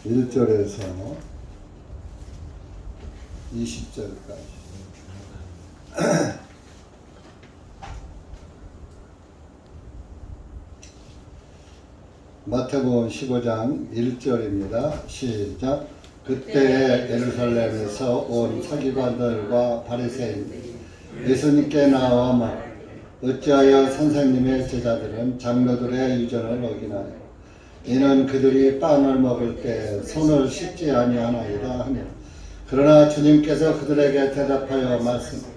1절에서 20절까지. 마태복음 15장 1절입니다. 시작. 그때에 예루살렘에서 온 서기관들과 바리새인들이 예수님께 나와 말 어찌하여 선생님의 제자들은 장로들의 유전을 어기나요? 이는 그들이 빵을 먹을 때 손을 씻지 아니하나이다 하며, 그러나 주님께서 그들에게 대답하여 말씀하시되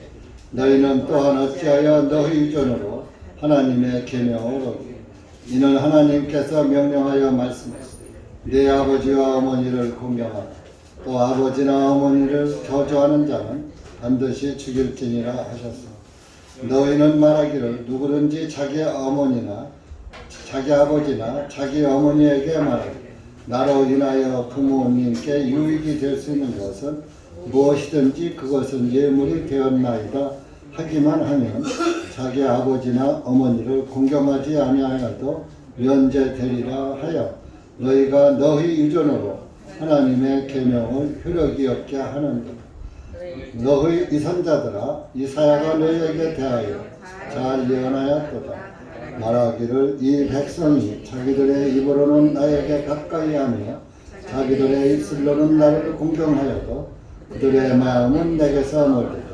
너희는 또한 어찌하여 너희 유전으로 하나님의 계명을 어기나요? 이는 하나님께서 명령하여 말씀하시되 네 아버지와 어머니를 공경하라. 또 아버지나 어머니를 저주하는 자는 반드시 죽일지니라 하셨습니다. 너희는 말하기를 누구든지 자기 어머니나 자기 아버지나 자기 어머니에게 말하되 나로 인하여 부모님께 유익이 될 수 있는 것은 무엇이든지 그것은 예물이 되었나이다 하기만 하면 자기 아버지나 어머니를 공경하지 아니하여도 면제되리라 하여 너희가 너희 유전으로 하나님의 계명을 효력이 없게 하는도다. 너희 이선자들아, 이사야가 너희에게 대하여 잘 예언하였도다. 말하기를 이 백성이 자기들의 입으로는 나에게 가까이 하며 자기들의 입술로는 나를 공경하여도 그들의 마음은 내게서 멀리다.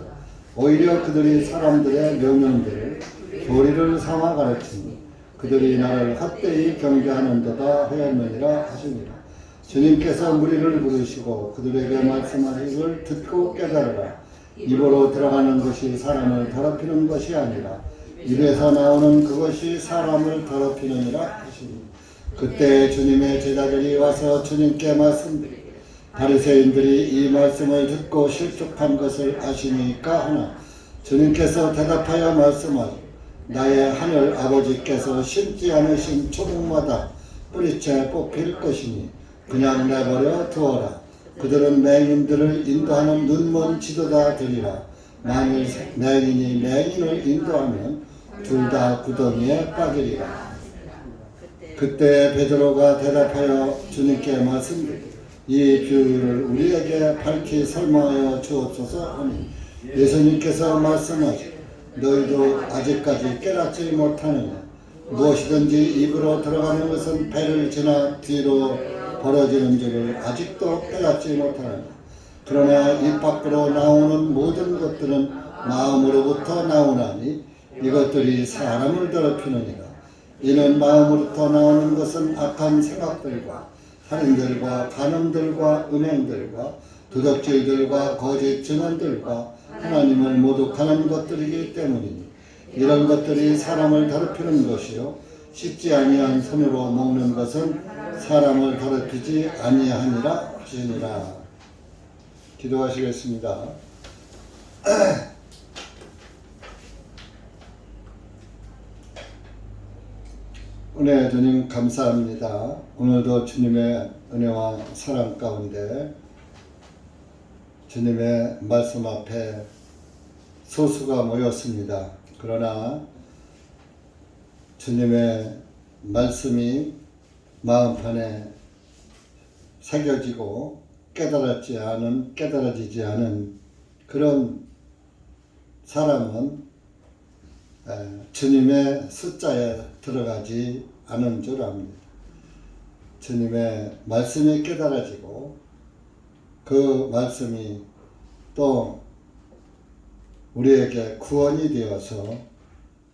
오히려 그들이 사람들의 명령들을 교리를 삼아 가르치니 그들이 나를 헛되이 경배하는도다 하였느니라 하시니라. 주님께서 무리를 부르시고 그들에게 말씀하시기를 듣고 깨달으라. 입으로 들어가는 것이 사람을 더럽히는 것이 아니라 입에서 나오는 그것이 사람을 더럽히느니라 하시니, 그때 주님의 제자들이 와서 주님께 말씀드리되 바리새인들이 이 말씀을 듣고 실족한 것을 아시니까 하나, 주님께서 대답하여 말씀하시되 나의 하늘 아버지께서 심지 않으신 초목마다 뿌리채 뽑힐 것이니 그냥 내버려 두어라. 그들은 맹인들을 인도하는 눈먼 지도자 되리라. 만일 맹인이 맹인을 인도하면 둘 다 구덩이에 빠지리라. 그때 베드로가 대답하여 주님께 말씀드리되 이 비유를 우리에게 밝히 설명하여 주옵소서 하니, 예수님께서 말씀하시되 너희도 아직까지 깨닫지 못하느냐? 무엇이든지 입으로 들어가는 것은 배를 지나 뒤로 벌어지는 줄을 아직도 깨닫지 못하느냐? 그러나 입 밖으로 나오는 모든 것들은 마음으로부터 나오나니 이것들이 사람을 더럽히느니라. 이는 마음으로부터 나오는 것은 악한 생각들과 살인들과 간음들과 음행들과 도적질들과 거짓 증언들과 하나님을 모독하는 것들이기 때문이니 이런 것들이 사람을 더럽히는 것이요 씻지 아니한 손으로 먹는 것은 사람을 더럽히지 아니하니라 하시니라. 기도하시겠습니다. 은혜 주님 감사합니다. 오늘도 주님의 은혜와 사랑 가운데 주님의 말씀 앞에 소수가 모였습니다. 그러나 주님의 말씀이 마음판에 새겨지고 깨달아지지 않은 그런 사람은 주님의 숫자에 들어가지 않은 줄 압니다. 주님의 말씀이 깨달아지고 그 말씀이 또 우리에게 구원이 되어서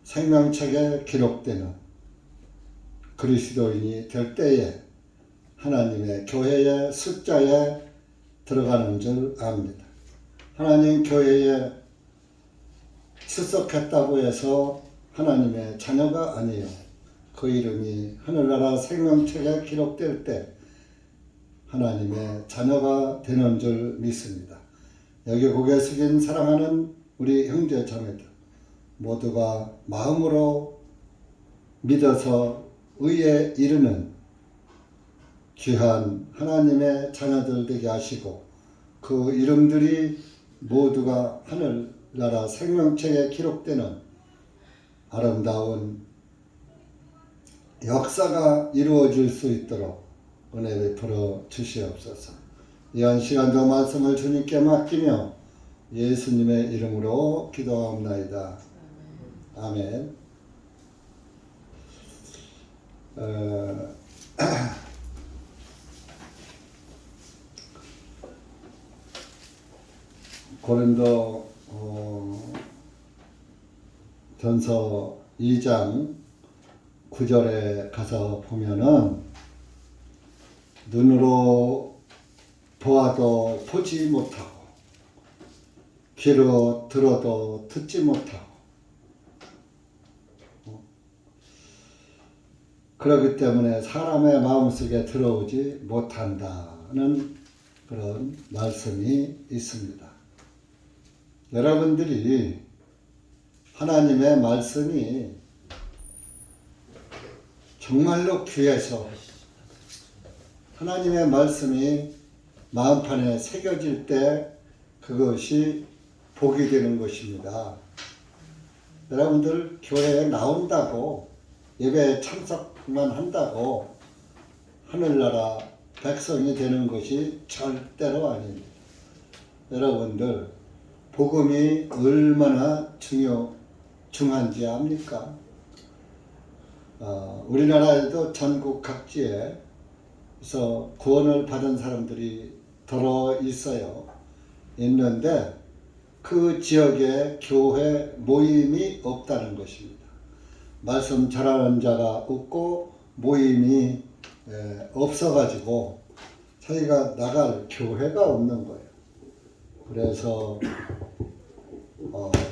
생명책에 기록되는 그리스도인이 될 때에 하나님의 교회의 숫자에 들어가는 줄 압니다. 하나님 교회에 출석했다고 해서 하나님의 자녀가 아니에요. 그 이름이 하늘나라 생명책에 기록될 때 하나님의 자녀가 되는 줄 믿습니다. 여기 고개 숙인 사랑하는 우리 형제 자매들 모두가 마음으로 믿어서 의에 이르는 귀한 하나님의 자녀들 되게 하시고 그 이름들이 모두가 하늘나라 생명책에 기록되는 아름다운 역사가 이루어질 수 있도록 은혜 베풀어 주시옵소서. 이한 시간도 말씀을 주님께 맡기며 예수님의 이름으로 기도하옵나이다. 아멘. 고린도 전서 2장 9절에 가서 보면은 눈으로 보아도 보지 못하고 귀로 들어도 듣지 못하고 그렇기 때문에 사람의 마음속에 들어오지 못한다는 그런 말씀이 있습니다. 여러분들이 하나님의 말씀이 정말로 귀해서 하나님의 말씀이 마음판에 새겨질 때 그것이 복이 되는 것입니다. 여러분들 교회에 나온다고 예배에 참석만 한다고 하늘나라 백성이 되는 것이 절대로 아닙니다. 여러분들 복음이 얼마나 중요한지 압니까? 우리나라에도 전국 각지에서 구원을 받은 사람들이 들어 있는데 그 지역에 교회 모임이 없다는 것입니다. 말씀 전하는 자가 없고 모임이 없어가지고 자기가 나갈 교회가 없는 거예요. 그래서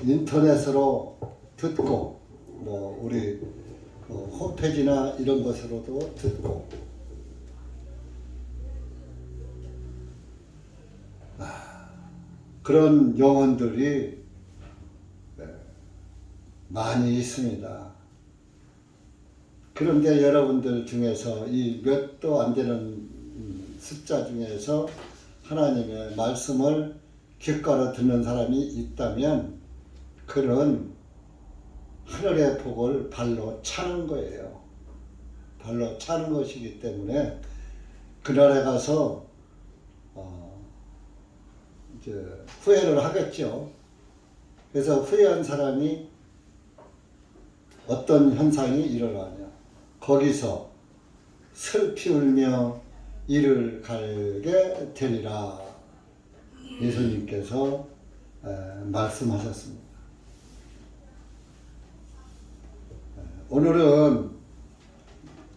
인터넷으로 듣고 우리 홈페이지나 이런 것으로도 듣고 그런 영혼들이 많이 있습니다. 그런데 여러분들 중에서 이 몇도 안 되는 숫자 중에서 하나님의 말씀을 귓가로 듣는 사람이 있다면 그는 하늘의 복을 발로 차는 거예요. 발로 차는 것이기 때문에 그날에 가서 이제 후회를 하겠죠. 그래서 후회한 사람이 어떤 현상이 일어나냐. 거기서 슬피 울며 이를 갈게 되리라. 예수님께서 말씀하셨습니다. 오늘은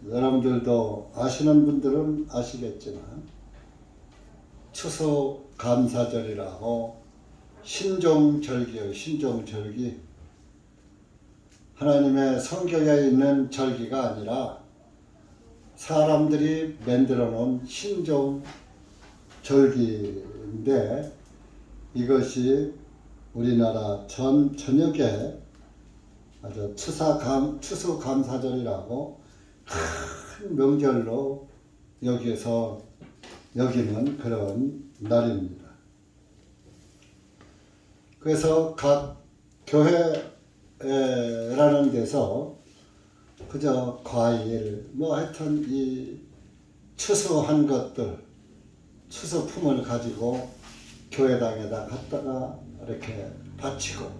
여러분들도 아시는 분들은 아시겠지만 추수감사절이라고 신종절기예요. 신종절기. 하나님의 성경에 있는 절기가 아니라 사람들이 만들어 놓은 신종절기인데 이것이 우리나라 전역에 아주 추수감사절이라고 큰 명절로 여기는 그런 날입니다. 그래서 각 교회라는 데서 그저 과일 하여튼 이 추수한 것들 추수품을 가지고 교회당에다 갖다가 이렇게 바치고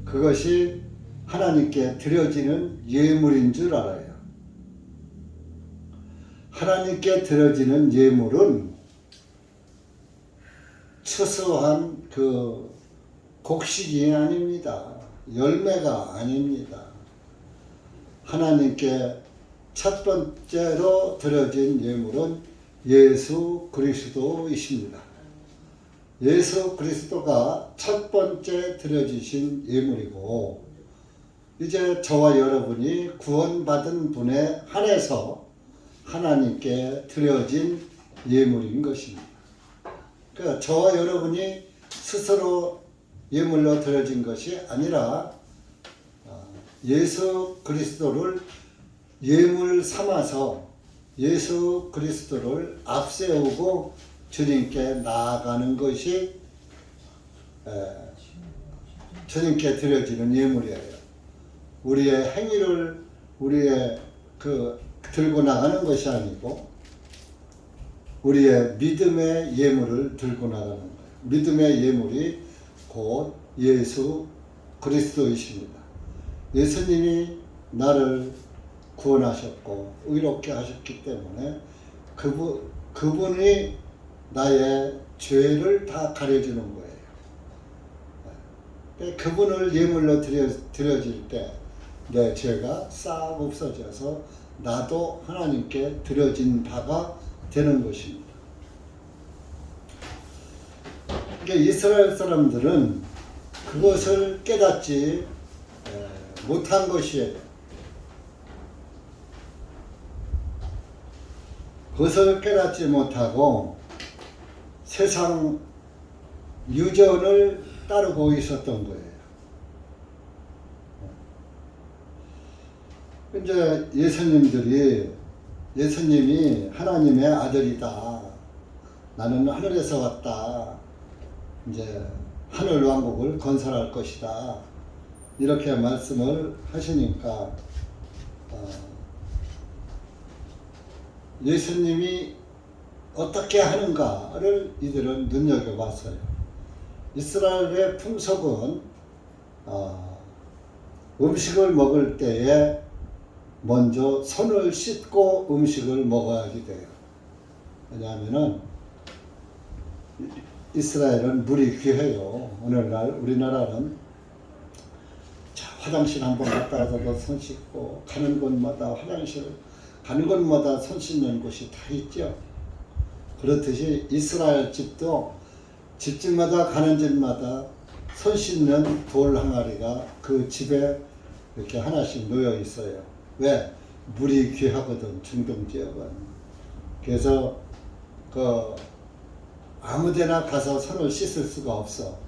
그것이 하나님께 드려지는 예물인 줄 알아요. 하나님께 드려지는 예물은 추수한 그 곡식이 아닙니다. 열매가 아닙니다. 하나님께 첫 번째로 드려진 예물은 예수 그리스도이십니다. 예수 그리스도가 첫 번째 드려지신 예물이고 이제 저와 여러분이 구원받은 분에 한해서 하나님께 드려진 예물인 것입니다. 그러니까 저와 여러분이 스스로 예물로 드려진 것이 아니라 예수 그리스도를 예물 삼아서 예수 그리스도를 앞세우고 주님께 나아가는 것이 주님께 드려지는 예물이에요. 우리의 행위를 우리의 들고 나가는 것이 아니고 우리의 믿음의 예물을 들고 나가는 거예요. 믿음의 예물이 곧 예수 그리스도이십니다. 예수님이 나를 구원하셨고 의롭게 하셨기 때문에 그분이 나의 죄를 다 가려주는 거예요. 그분을 예물로 드려질 때 내 죄가 싹 없어져서 나도 하나님께 드려진 바가 되는 것입니다. 그러니까 이스라엘 사람들은 그것을 깨닫지 못한 것이에요. 그것을 깨닫지 못하고 세상 유전을 따르고 있었던 거예요. 이제 예수님이 하나님의 아들이다. 나는 하늘에서 왔다. 이제 하늘 왕국을 건설할 것이다. 이렇게 말씀을 하시니까 예수님이 어떻게 하는가를 이들은 눈여겨봤어요. 이스라엘의 풍속은 음식을 먹을 때에 먼저 손을 씻고 음식을 먹어야지 돼요. 왜냐하면은 이스라엘은 물이 귀해요. 오늘날 우리나라는 화장실 한번 갔다 와서도 손 씻고 가는 곳마다 화장실 가는 곳마다 손 씻는 곳이 다 있죠. 그렇듯이 이스라엘 집도 집집마다 가는 집마다 손 씻는 돌 항아리가 그 집에 이렇게 하나씩 놓여 있어요. 왜? 물이 귀하거든, 중동 지역은. 그래서 아무데나 가서 손을 씻을 수가 없어.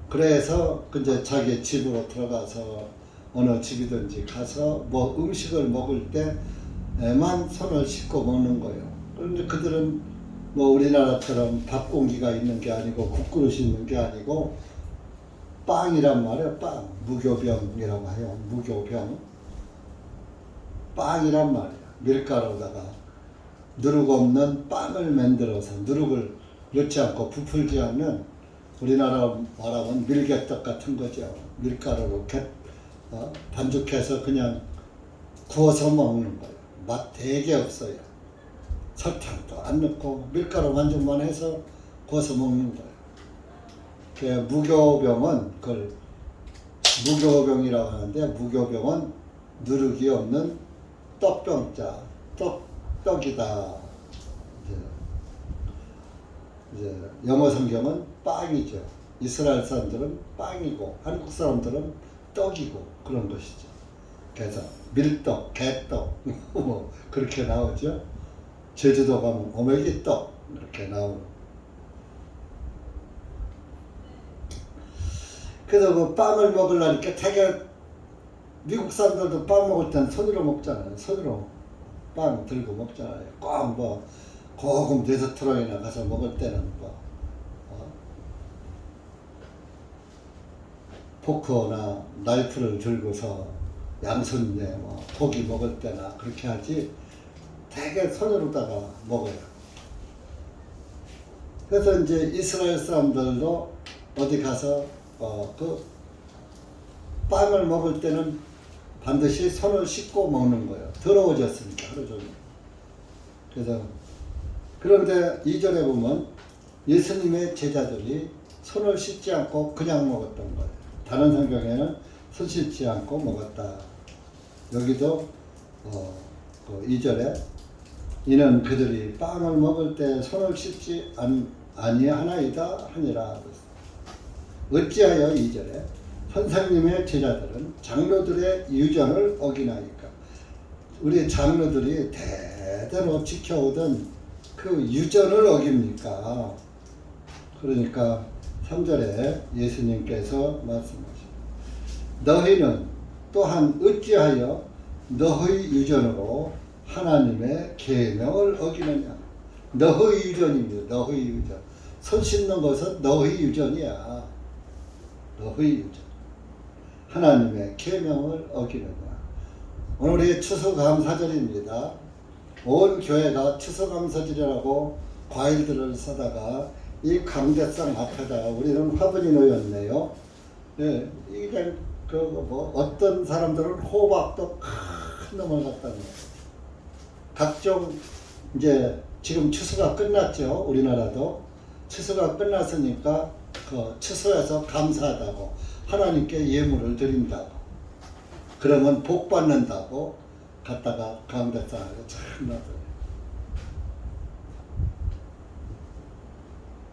그래서 이제 자기 집으로 들어가서 어느 집이든지 가서 뭐 음식을 먹을 때만 손을 씻고 먹는 거예요. 그런데 그들은 뭐 우리나라처럼 밥 공기가 있는 게 아니고 국그릇이 있는 게 아니고 빵이란 말이에요. 빵. 무교병이라고 해요. 무교병. 빵이란 말이에요. 밀가루다가 누룩 없는 빵을 만들어서 누룩을 넣지 않고 부풀지 않는 우리나라 말하면 밀개떡 같은 거죠. 밀가루로 반죽해서 그냥 구워서 먹는 거예요. 맛 되게 없어요. 설탕도 안 넣고 밀가루 반죽만 해서 구워서 먹는 거예요. 무교병은 그걸 무교병이라고 하는데, 무교병은 누룩이 없는 떡병자, 떡이다. 이제 영어 성경은 빵이죠. 이스라엘 사람들은 빵이고 한국 사람들은 떡이고 그런 것이죠. 그래서 밀떡, 개떡 뭐 그렇게 나오죠. 제주도 가면 오메기떡 이렇게 나오는. 그래서 그 빵을 먹으려니까 되게 미국 사람들도 빵 먹을 땐 손으로 먹잖아요. 손으로 빵 들고 먹잖아요. 꼭 뭐 고급 레스토랑이나 가서 먹을 때는 뭐 포크나 나이프를 들고서 양손에 뭐 고기 먹을 때나 그렇게 하지 되게 손으로다가 먹어요. 그래서 이제 이스라엘 사람들도 어디 가서 그 빵을 먹을 때는 반드시 손을 씻고 먹는 거예요. 더러워졌으니까 하루 종일. 그래서 그런데 2절에 보면 예수님의 제자들이 손을 씻지 않고 그냥 먹었던 거예요. 다른 성경에는 손 씻지 않고 먹었다. 여기도 2절에 이는 그들이 빵을 먹을 때 손을 씻지 아니하나이다 하니라. 어찌하여 2절에 선생님의 제자들은 장로들의 유전을 어기나이까. 우리 장로들이 대대로 지켜오던 그 유전을 어깁니까? 그러니까 3절에 예수님께서 말씀하십니다. 너희는 또한 어찌하여 너희 유전으로 하나님의 계명을 어기느냐. 너희 유전입니다. 너희 유전. 손 씻는 것은 너희 유전이야. 너희 유전. 하나님의 계명을 어기느냐. 오늘의 추수감사절입니다. 온 교회가 추수감사절이라고 과일들을 사다가 이 강대상 앞에다 우리는 화분이 놓였네요. 예, 이게 뭐 어떤 사람들은 호박도 큰 놈을 갖다 놓고 각종 이제 지금 추수가 끝났죠. 우리나라도 추수가 끝났으니까 그 추수해서 감사하다고 하나님께 예물을 드린다고 그러면 복 받는다고 갖다가 강대상에 참 놔둬요.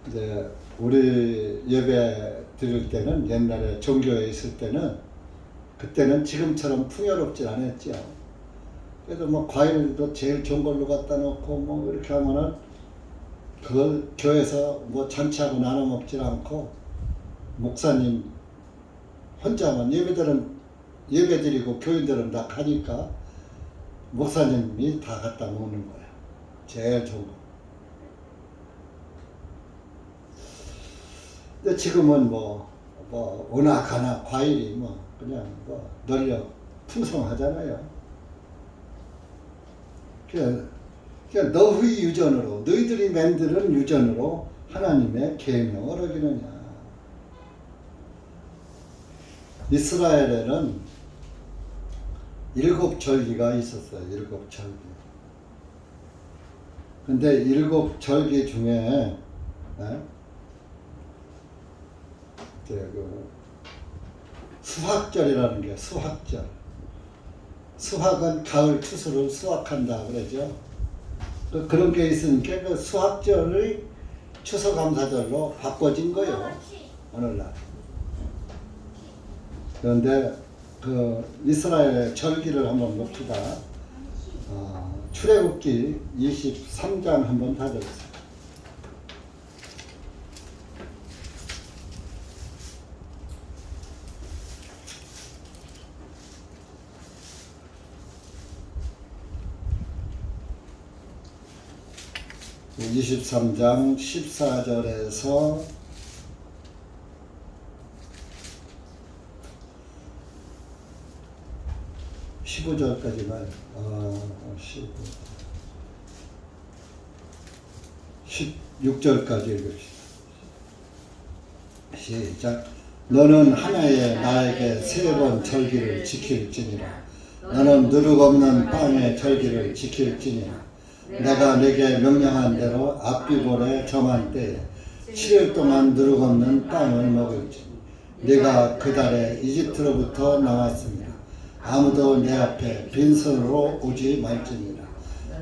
이제 우리 예배 드릴 때는 옛날에 종교에 있을 때는 그때는 지금처럼 풍요롭지 않았죠. 그래도 뭐 과일도 제일 좋은 걸로 갖다 놓고 뭐 이렇게 하면은 그걸 교회에서 뭐 잔치하고 나눠 먹질 않고 목사님 혼자만 예배 드리고 교인들은 다 가니까 목사님이 다 갖다 놓는 거예요. 제일 좋은 거. 근데 지금은 뭐 오나 가나 과일이 뭐 그냥 뭐 널려 풍성하잖아요. 그러니까 너희 유전으로 너희들이 만드는 유전으로 하나님의 계명을 어기느냐. 이스라엘에는 7절기가 있었어요. 7절기. 근데 7절기 중에 그 수확절이라는 게 수확절. 수확은 가을 추수를 수확한다 그러죠. 그런 게 있으니까 그 수확절의 추수감사절로 바꿔진 거예요. 오늘날. 그런데 그 이스라엘의 절기를 한번 봅시다. 출애굽기 23장 한번 다져보세요. 그 23장 14절에서 15절까지만 16절까지 읽읍시다. 시작. 너는 한 해에 나에게 3번 절기를 지킬지니라. 너는 누룩 없는 빵의 절기를 지킬지니라. 내가 네게 명령한 대로 앞비볼에 정한 때에 7일 동안 누룩 없는 빵을 먹을지니 네가 그 달에 이집트로부터 나왔습니다. 아무도 내 앞에 빈손으로 오지 말지니라.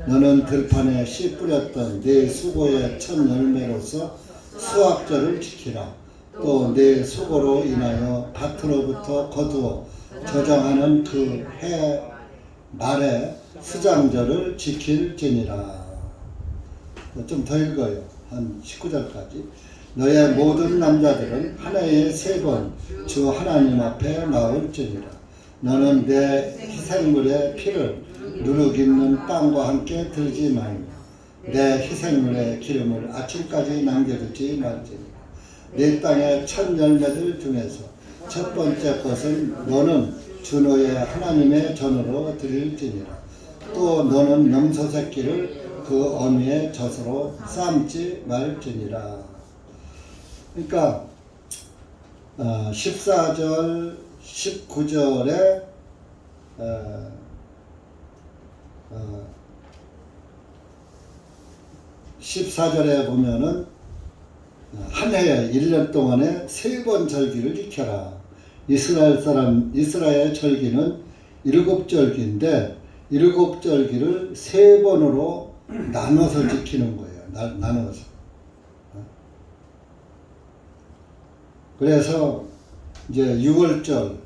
너는 들판에 씨 뿌렸던 네 수고의 첫 열매로서 수확절을 지키라. 또 네 수고로 인하여 밭으로부터 거두어 저장하는 그 해 말에 수장절을 지킬지니라. 좀 더 읽어요. 한 19절까지. 너의 모든 남자들은 한 해에 3번 주 하나님 앞에 나올지니라. 너는 내 희생물의 피를 누룩 있는 빵과 함께 들지 말며 내 희생물의 기름을 아침까지 남겨두지 말지니라. 네 땅의 첫 열매들 중에서 첫 번째 것은 너는 주 너의 하나님의 전으로 드릴지니라. 또 너는 염소 새끼를 그 어미의 젖으로 삶지 말지니라. 그러니까 14절 19절에 14절에 보면은 한 해에 1년 동안에 3번 절기를 지켜라. 이스라엘 절기는 7절기인데 7절기를 3번으로 나눠서 지키는 거예요. 나눠서. 그래서 이제 6월절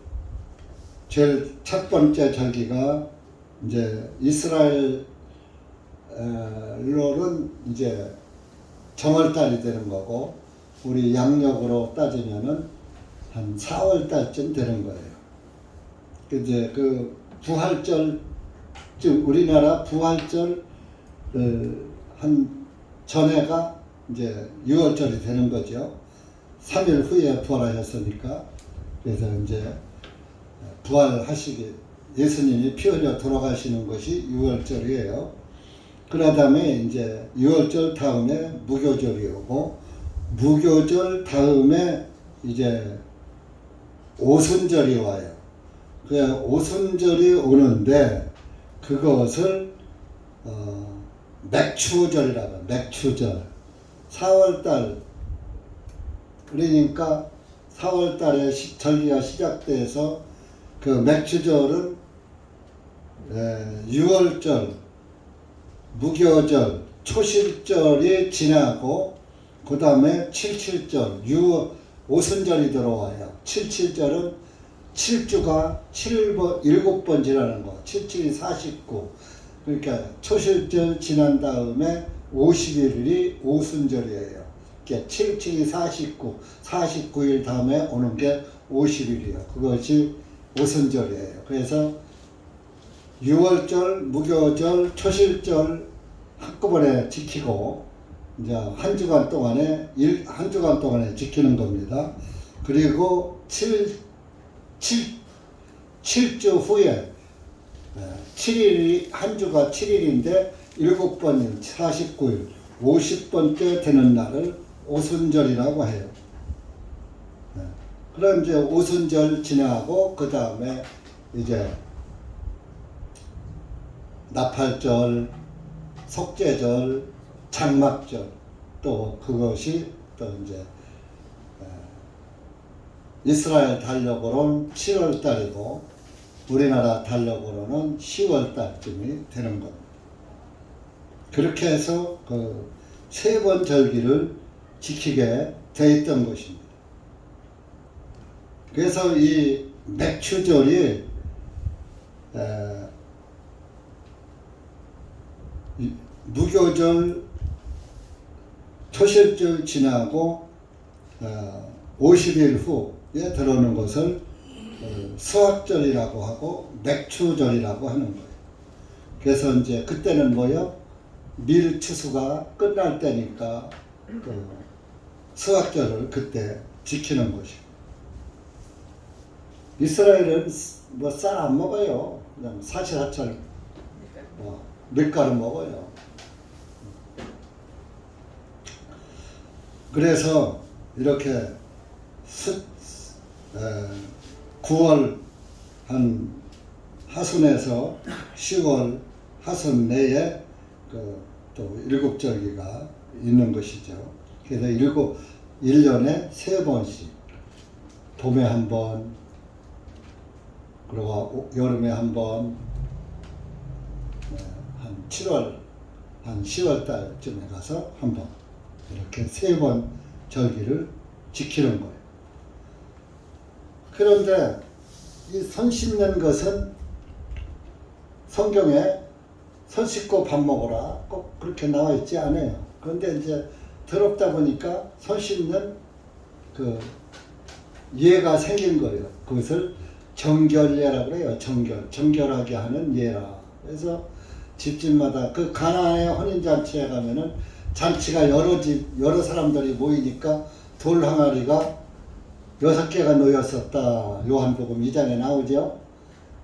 제일 첫 번째 절기가 이제 이스라엘로는 이제 정월달이 되는 거고 우리 양력으로 따지면은 한 4월달쯤 되는 거예요. 이제 그 부활절 즉 우리나라 부활절 한 전해가 이제 6월절이 되는 거죠. 3일 후에 부활하셨으니까. 그래서 이제 부활하시기 예수님이 피 흘려 돌아가시는 것이 6월절이에요. 그러 다음에 이제 유월절 다음에 무교절이 오고, 무교절 다음에 이제 오순절이 와요. 그 오순절이 오는데 그것을 맥추절이라고 해요. 맥추절. 4월달, 그러니까 4월달에 절기가 시작돼서 그 맥추절은 유월절, 무교절, 초실절이 지나고 그 다음에 칠칠절, 오순절이 들어와요. 칠칠절은 7주가 7번 지나는 거. 77이 49. 그러니까 초실절 지난 다음에 50일이 오순절이에요. 그러니까 77이 49, 49일 다음에 오는 게 50일이에요. 그것이 오순절이에요. 그래서 유월절, 무교절, 초실절 한꺼번에 지키고 이제 한 주간 동안에 지키는 겁니다. 그리고 7주 후에 7일이 한 주가 7일인데 7번인 49일 50번째 되는 날을 오순절이라고 해요. 그럼 이제 오순절 지나고 그 다음에 이제 나팔절, 속죄절, 장막절, 또 그것이 또 이제 이스라엘 달력으로는 7월 달이고 우리나라 달력으로는 10월 달쯤이 되는 겁니다. 그렇게 해서 그 세 번 절기를 지키게 돼 있던 것입니다. 그래서 이 맥추절이 무교절, 초실절 지나고 50일 후에 들어오는 것을 수학절이라고 하고 맥추절이라고 하는 거예요. 그래서 이제 그때는 뭐요? 밀추수가 끝날 때니까 그 수학절을 그때 지키는 것이고, 이스라엘은 뭐 쌀 안 먹어요. 그냥 사시사철 밀가루 먹어요. 그래서 이렇게 9월 한 하순에서 10월 하순 내에 또 7절기가 있는 것이죠. 그래서 1년에 3번씩, 봄에 한 번, 그리고 여름에 한 번, 한 7월, 한 10월 달쯤에 가서 한 번, 이렇게 3번 절기를 지키는 거예요. 그런데 이 손 씻는 것은 성경에 손 씻고 밥 먹어라 꼭 그렇게 나와 있지 않아요. 그런데 이제 더럽다 보니까 손 씻는 그 예가 생긴 거예요. 그것을 정결예라고 그래요. 정결하게 하는 예라. 그래서 집집마다 그 가나안의 혼인잔치에 가면은 잔치가 여러 사람들이 모이니까 돌 항아리가 6개가 놓였었다. 요한복음 2장에 나오죠.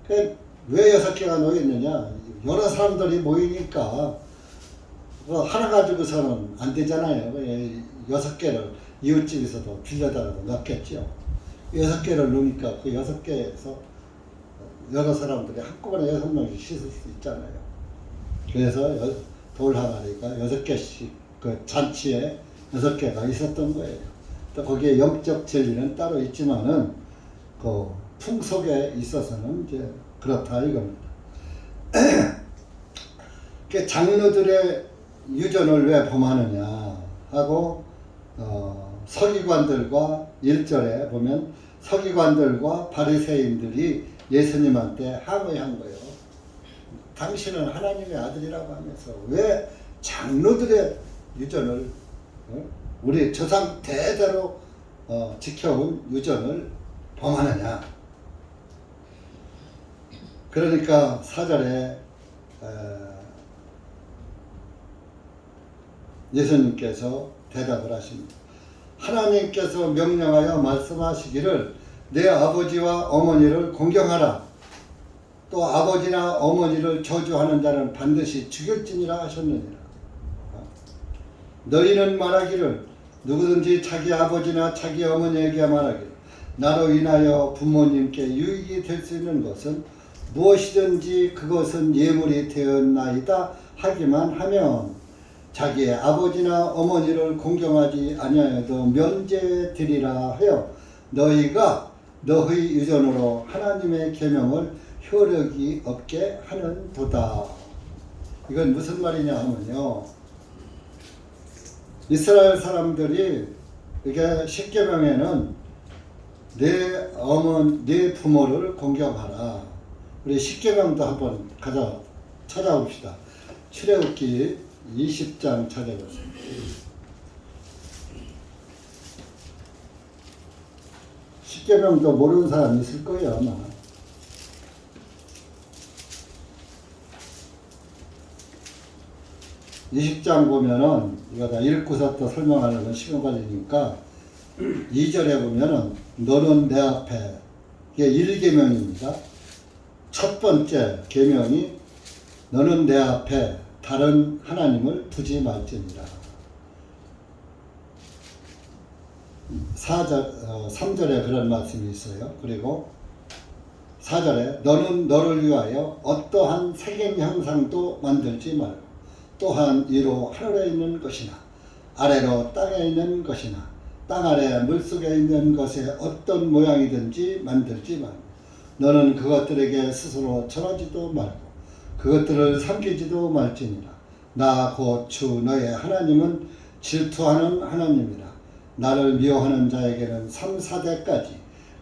왜 6개가 놓였느냐? 여러 사람들이 모이니까 하나 가지고서는 안 되잖아요. 6개를 이웃집에서도 빌려다가도 넣겠죠. 6개를 넣으니까 그 6개에서 여러 사람들이 한꺼번에 6명씩 씻을 수 있잖아요. 그래서 돌 항아리가 6개씩 그 잔치에 6개가 있었던 거예요. 또 거기에 영적 진리는 따로 있지만은 그 풍속에 있어서는 이제 그렇다 이겁니다. 장로들의 유전을 왜 범하느냐 하고 서기관들과 1절에 보면 서기관들과 바리새인들이 예수님한테 항의한 거예요. 당신은 하나님의 아들이라고 하면서 왜 장로들의 유전을 우리 조상 대대로 지켜온 유전을 범하느냐. 그러니까 4절에 예수님께서 대답을 하십니다. 하나님께서 명령하여 말씀하시기를 내 아버지와 어머니를 공경하라. 또 아버지나 어머니를 저주하는 자는 반드시 죽일지니라 하셨느니라. 너희는 말하기를 누구든지 자기 아버지나 자기 어머니에게 말하기를 나로 인하여 부모님께 유익이 될 수 있는 것은 무엇이든지 그것은 예물이 되었나이다 하기만 하면 자기의 아버지나 어머니를 공경하지 아니하여도 면제되리라 하여 너희가 너희 유전으로 하나님의 계명을 효력이 없게 하는 도다. 이건 무슨 말이냐 하면요, 이스라엘 사람들이 이게 십계명에는 내 부모를 공경하라. 우리 십계명도 한번 찾아봅시다. 출애굽기 20장 찾아보세요. 십계명도 모르는 사람 있을 거예요, 아마. 이 20장 보면은, 이거 다 읽고서 또 설명하려면 시간 걸리니까, 2절에 보면은, 너는 내 앞에, 이게 1계명입니다. 첫 번째 계명이, 너는 내 앞에 다른 하나님을 두지 말지니라. 3절에 그런 말씀이 있어요. 그리고 4절에 너는 너를 위하여 어떠한 색인 형상도 만들지 말고 또한 위로 하늘에 있는 것이나 아래로 땅에 있는 것이나 땅 아래 물속에 있는 것에 어떤 모양이든지 만들지 말고 너는 그것들에게 스스로 절하지도 말고 그것들을 섬기지도 말지니라. 나 곧 주 너의 하나님은 질투하는 하나님이라. 나를 미워하는 자에게는 3, 4대까지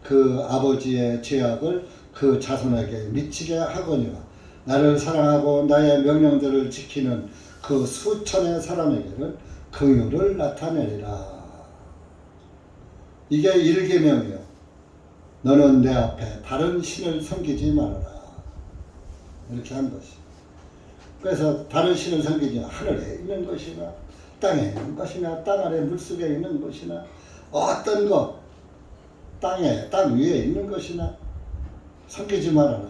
그 아버지의 죄악을 그 자손에게 미치게 하거니와 나를 사랑하고 나의 명령들을 지키는 그 수천의 사람에게는 긍휼을 나타내리라. 이게 1계명이요. 너는 내 앞에 다른 신을 섬기지 말아라. 이렇게 한 것이. 그래서 다른 신을 섬기지 하늘에 있는 것이나 땅에 있는 것이나 땅 아래 물속에 있는 것이나 어떤 것 땅 위에 있는 것이나 섬기지 말아라.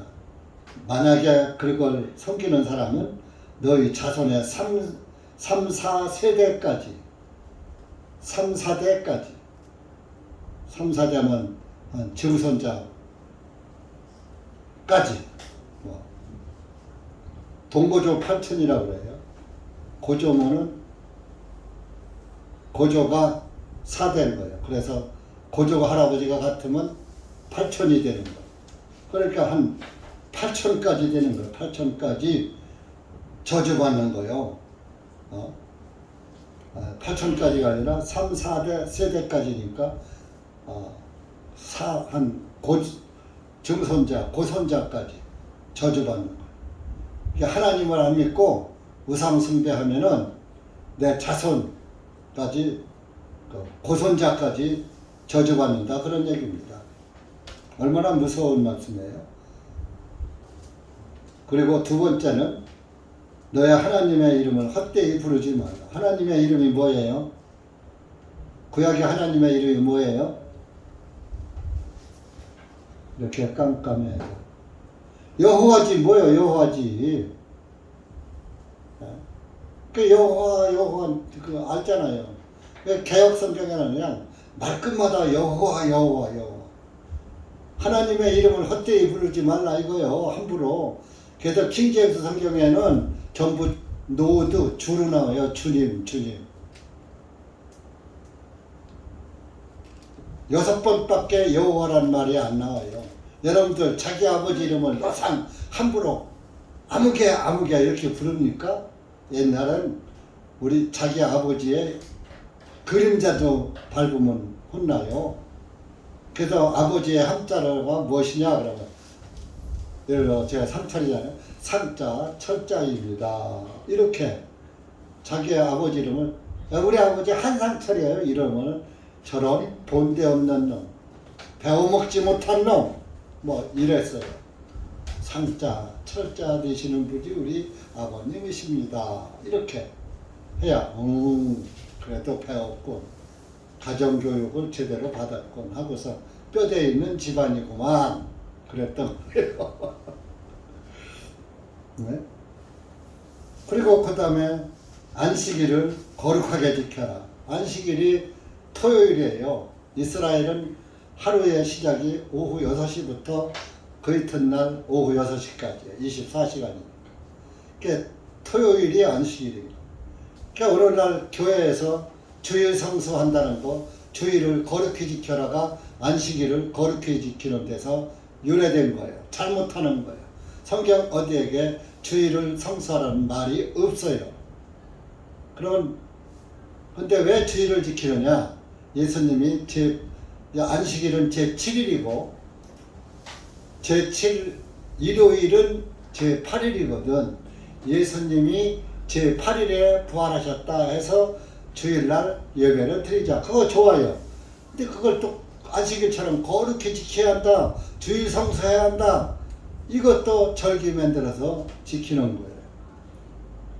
만약에 그걸 섬기는 사람은 너희 자손의 3, 4세대까지 3, 4대면 증손자까지 동고조 8천이라고 그래요. 고조가 4대인 거예요. 그래서 고조가 할아버지가 같으면 8천이 되는 거예요. 그러니까 한 8천까지 되는 거예요. 8천까지 저주받는 거예요. 8천까지가 아니라 3, 4대 세대까지니까 증손자, 고손자까지 저주받는 거예요. 하나님을 안 믿고 우상 숭배하면은 내 자손까지 고손자까지 저주받는다 그런 얘기입니다. 얼마나 무서운 말씀이에요. 그리고 두 번째는 너의 하나님의 이름을 헛되이 부르지 마라. 하나님의 이름이 뭐예요? 구약의 하나님의 이름이 뭐예요? 이렇게 깜깜해요. 여호와지 뭐예요? 여호와지. 그 여호와 그 알잖아요. 개혁 성경에는 그냥 말끝마다 여호와. 하나님의 이름을 헛되이 부르지 말라 이거요. 함부로. 그래서 킹제임스 성경에는 전부 노드 주로 나와요. 주님. 6번밖에 여호와란 말이 안 나와요. 여러분들 자기 아버지 이름을 노상 함부로 아무개 이렇게 부릅니까? 옛날엔 우리 자기 아버지의 그림자도 밟으면 혼나요. 그래서 아버지의 한자가 무엇이냐 그러면 예를 들어 제가 상철이잖아요. 상자 철자입니다. 이렇게 자기의 아버지 이름을 우리 아버지 한상철이에요. 이러면 저런 본데 없는 놈, 배워먹지 못한 놈, 뭐 이랬어요. 상자, 철자 되시는 분이 우리 아버님이십니다. 이렇게 해야 그래도 배웠군, 가정교육을 제대로 받았군 하고서 뼈대 있는 집안이구만 그랬던 거예요. 네? 그리고 그 다음에 안식일을 거룩하게 지켜라. 안식일이 토요일이에요. 이스라엘은 하루의 시작이 오후 6시부터 그 이튿날 오후 6시까지 24시간이니까. 그러니까 토요일이 안식일입니다. 그러니까 오늘날 교회에서 주일 성수한다는 거, 주일을 거룩히 지켜라가 안식일을 거룩히 지키는 데서 유래된 거예요. 잘못하는 거예요. 성경 어디에게 주일을 성수하라는 말이 없어요. 근데 왜 주일을 지키느냐? 예수님이 안식일은 제7일이고 일요일은 제8일이거든. 예수님이 제8일에 부활하셨다 해서 주일날 예배를 드리자. 그거 좋아요. 근데 그걸 또 안식일처럼 거룩히 지켜야 한다. 주일 성수해야 한다. 이것도 절기 만들어서 지키는 거예요.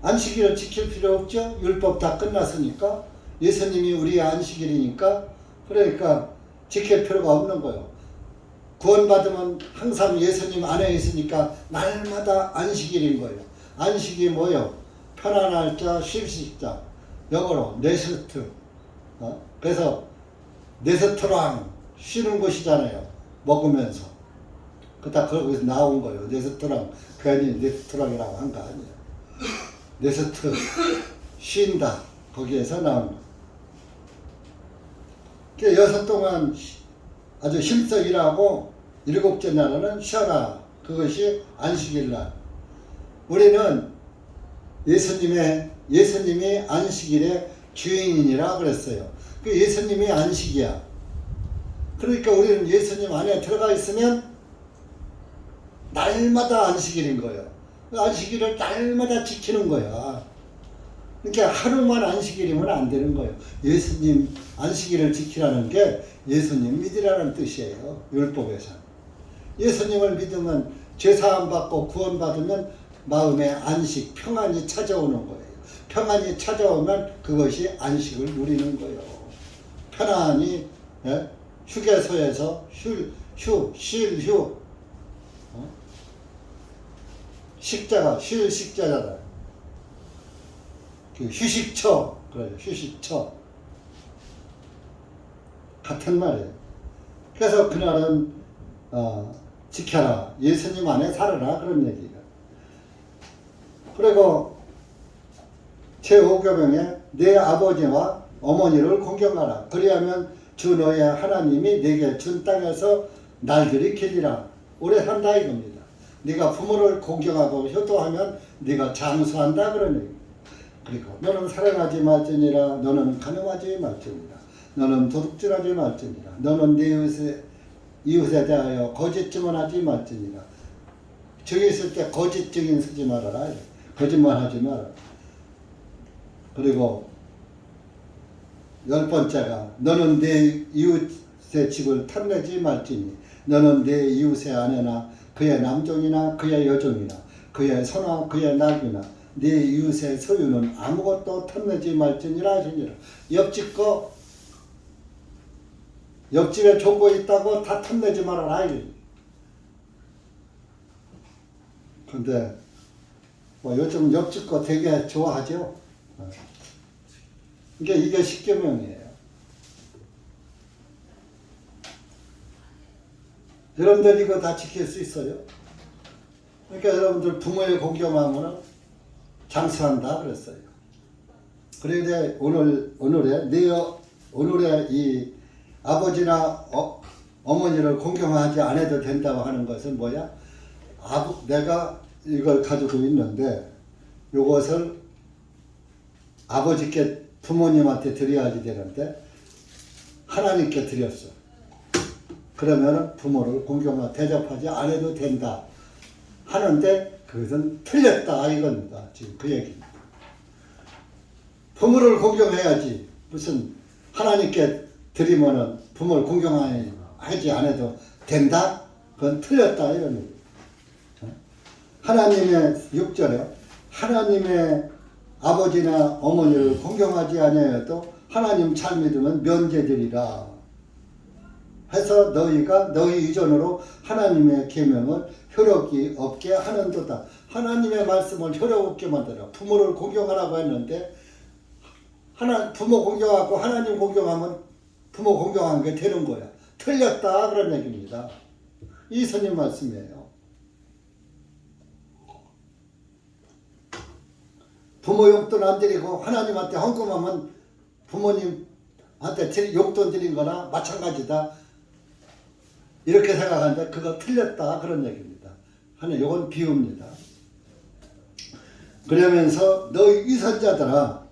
안식일을 지킬 필요 없죠. 율법 다 끝났으니까. 예수님이 우리의 안식일이니까. 그러니까 지킬 필요가 없는 거예요. 구원받으면 항상 예수님 안에 있으니까 날마다 안식일인 거예요. 안식이 뭐예요? 편안할 자, 쉴식자. 영어로 네스트. 그래서 네스트랑 쉬는 곳이잖아요. 먹으면서. 그다 거기서 나온 거예요. 네스트랑 괜히 네스트랑이라고 한 거 아니에요. 네스트 쉰다. 거기에서 나온 거. 그러니까 6 동안 아주 힘써 일하고 7째 날은 쉬어라. 그것이 안식일 날. 우리는 예수님이 안식일의 주인이라 그랬어요. 그 예수님이 안식이야. 그러니까 우리는 예수님 안에 들어가 있으면 날마다 안식일인 거예요. 안식일을 날마다 지키는 거야. 그러니까 하루만 안식일이면 안 되는 거예요. 예수님 안식일을 지키라는 게 예수님 믿으라는 뜻이에요. 율법에서. 예수님을 믿으면 죄사함 받고 구원받으면 마음에 안식, 평안이 찾아오는 거예요. 평안이 찾아오면 그것이 안식을 누리는 거예요. 편안히 휴게소에서 휴. 식자가 쉴 식자잖아. 그 휴식처, 그래요. 휴식처. 같은 말이에요. 그래서 그날은 지켜라. 예수님 안에 살아라. 그런 얘기가. 그리고 제5계명에 내 아버지와 어머니를 공경하라. 그리하면 주 너의 하나님이 내게 준 땅에서 날들이 길리라. 오래 산다 이겁니다. 네가 부모를 공경하고 효도하면 네가 장수한다 그런 얘기. 그리고 너는 살인하지 말지니라. 너는 간음하지 말지니라. 너는 도둑질하지 말지니라. 너는 네 이웃에 대하여 거짓 증언하지 말지니라. 저기 있을 때 거짓 증인 쓰지 말아라. 거짓말 하지 마라. 그리고 10번째가 너는 내 이웃의 집을 탐내지 말지니 너는 내 이웃의 아내나 그의 남종이나 그의 여종이나 그의 소나 그의 낙이나 네 이웃의 소유는 아무것도 탐내지 말지니라 하시니라. 옆집에 좋은 거 있다고 다 탐내지 말아라. 근데 요즘 옆집 거 되게 좋아하죠. 이게 10계명이에요. 여러분들 이거 다 지킬 수 있어요? 그러니까 여러분들 부모의 공경하면 장수한다 그랬어요. 그런데 오늘의 이 아버지나 어머니를 공경하지 않아도 된다고 하는 것은 뭐야? 내가 이걸 가지고 있는데 이것을 아버지께 부모님한테 드려야지 되는데 하나님께 드렸어. 그러면 부모를 공경하고 대접하지 않아도 된다 하는데 그것은 틀렸다 이겁니다. 지금 그 얘기입니다. 부모를 공경해야지. 무슨 하나님께 드리면은 부모를 공경하지 않아도 된다? 그건 틀렸다 이런 얘기. 하나님의 6절에 하나님의 아버지나 어머니를 공경하지 아니하여도 하나님 잘 믿으면 면제되리라 해서 너희가 너희 이전으로 하나님의 계명을 효력이 없게 하는도다. 하나님의 말씀을 효력 없게 만들어. 부모를 공경하라고 했는데 부모 공경하고 하나님 공경하면 부모 공경한 게 되는 거야. 틀렸다 그런 얘기입니다. 이 스님 말씀이에요. 부모 용돈 안 드리고 하나님한테 헌금하면 부모님한테 용돈 드린 거나 마찬가지다. 이렇게 생각하는데 그거 틀렸다 그런 얘기입니다. 이건 비유입니다. 그러면서 너희 이선자들아,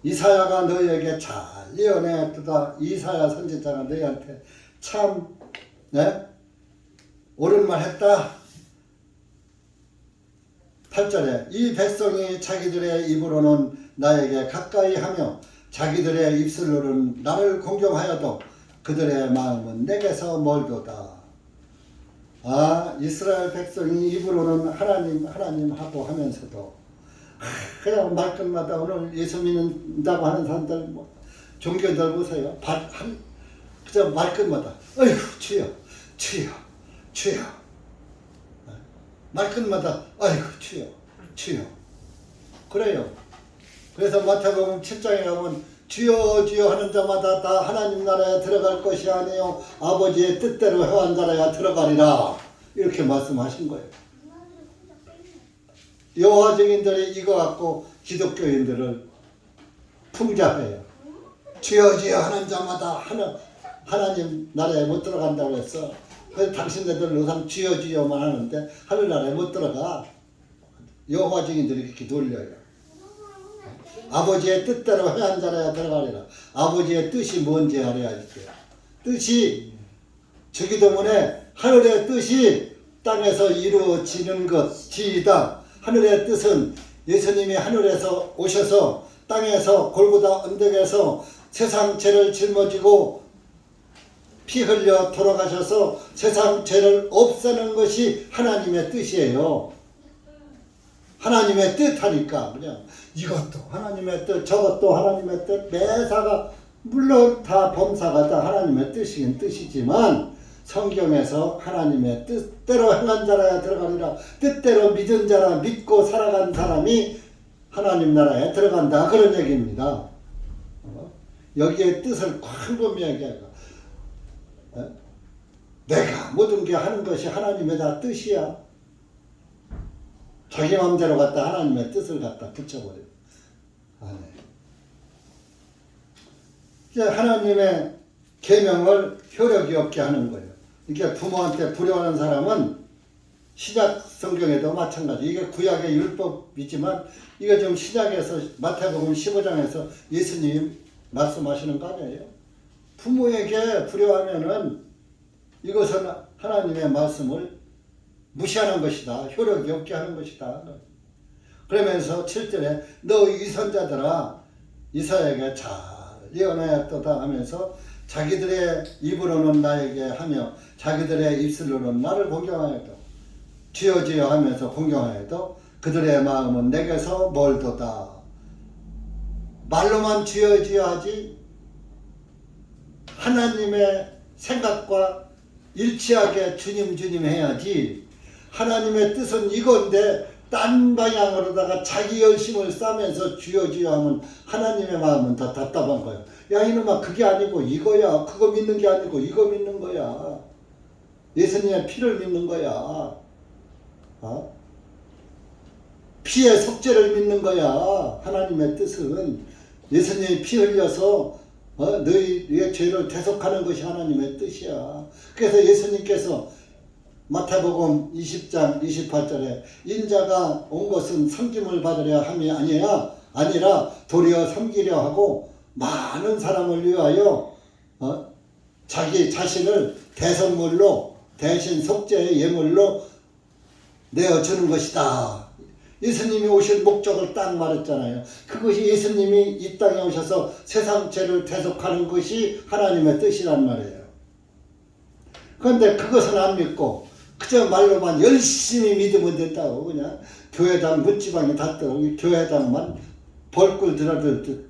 이사야가 너희에게 잘 예언하였도다. 이사야 선지자가 너희한테 참 옳은 말 했다. 8절에 이 백성이 자기들의 입으로는 나에게 가까이 하며 자기들의 입술로는 나를 공경하여도 그들의 마음은 내게서 멀도다. 이스라엘 백성이 입으로는 하나님 하고 하면서도 그냥 말끝마다 오늘 예수 믿는다고 하는 사람들 종교들 보세요. 그저 말끝마다 어이구 주여 주여 주여, 말끝마다 아이고 주여 주여 그래요. 그래서 마태복음 7장에 가면 주여 주여 하는 자마다 다 하나님 나라에 들어갈 것이 아니요 아버지의 뜻대로 행한 자라야 들어가리라 이렇게 말씀하신 거예요. 여호와 증인들이 이거 갖고 기독교인들을 풍자해요. 주여 주여 하는 자마다 하나님 나라에 못 들어간다고 했어. 그래서 당신네들 우선 주여 주여만 하는데 하늘나라에 못 들어가. 여호와 증인들이 이렇게 돌려요. 아버지의 뜻대로 행한 자라야 들어가리라. 아버지의 뜻이 뭔지 알아야 할게요. 뜻이 주기도문에 하늘의 뜻이 땅에서 이루어지는 것이다. 하늘의 뜻은 예수님이 하늘에서 오셔서 땅에서 골고다 언덕에서 세상 죄를 짊어지고 피 흘려 돌아가셔서 세상 죄를 없애는 것이 하나님의 뜻이에요. 하나님의 뜻 하니까 그냥 이것도 하나님의 뜻 저것도 하나님의 뜻 매사가 물론 다 범사가 다 하나님의 뜻이긴 뜻이지만 성경에서 하나님의 뜻대로 행한 자라야 들어가리라. 뜻대로 믿은 자라 믿고 살아간 사람이 하나님 나라에 들어간다 그런 얘기입니다. 여기에 뜻을 광범위하게 내가 모든 게 하는 것이 하나님의 다 뜻이야. 자기 마음대로 갖다 하나님의 뜻을 갖다 붙여버려요. 이제 하나님의 계명을 효력이 없게 하는 거예요. 이게 부모한테 불효하는 사람은 신약 성경에도 마찬가지. 이게 구약의 율법이지만 이게 좀 신약에서 마태복음 15장에서 예수님 말씀하시는 거 아니에요? 부모에게 불효하면은 이것은 하나님의 말씀을 무시하는 것이다. 효력이 없게 하는 것이다. 그러면서 7절에 너희 이선자들아 이사야에게 잘 예언하였도다 하면서 자기들의 입으로는 나에게 하며 자기들의 입술로는 나를 공경하여도 주여 주여 하면서 공경하여도 그들의 마음은 내게서 멀도다. 말로만 주여 주여 하지 하나님의 생각과 일치하게 주님 주님 해야지. 하나님의 뜻은 이건데 딴 방향으로다가 자기 열심을 싸면서 주여 주여 하면 하나님의 마음은 더 답답한 거예요. 야 이놈아 그게 아니고 이거야. 그거 믿는 게 아니고 이거 믿는 거야. 예수님의 피를 믿는 거야. 피의 속죄를 믿는 거야. 하나님의 뜻은 예수님이 피 흘려서 너희의 죄를 대속하는 것이 하나님의 뜻이야. 그래서 예수님께서 마태복음 20장 28절에 인자가 온 것은 섬김을 받으려 함이 아니라 도리어 섬기려 하고 많은 사람을 위하여 자기 자신을 대선물로 대신 속죄의 예물로 내어주는 것이다. 예수님이 오실 목적을 딱 말했잖아요. 그것이 예수님이 이 땅에 오셔서 세상 죄를 대속하는 것이 하나님의 뜻이란 말이에요. 그런데 그것은 안 믿고 그저 말로만 열심히 믿으면 된다고 그냥 교회당 문지방에 닿도록 교회당만 벌꿀 들어들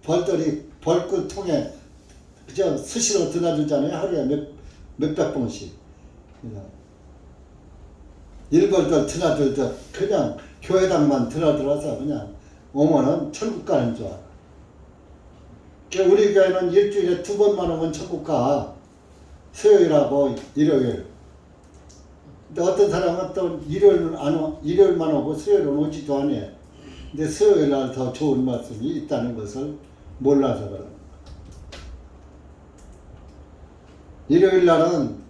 벌들이 벌꿀 통에 그저 수시로 드나들잖아요. 하루에 몇백 번씩. 그냥 일벌들 드나들들 그냥 교회당만 드나들어서 그냥 오면은 천국 가는 줄 알아. 그러니까 우리 교회는 일주일에 2번만 오면 천국 가. 수요일하고 일요일. 근데 어떤 사람은 또 일요일만 오고 수요일은 오지도 않아. 근데 수요일 날 더 좋은 말씀이 있다는 것을 몰라서 그러는 거야. 일요일 날은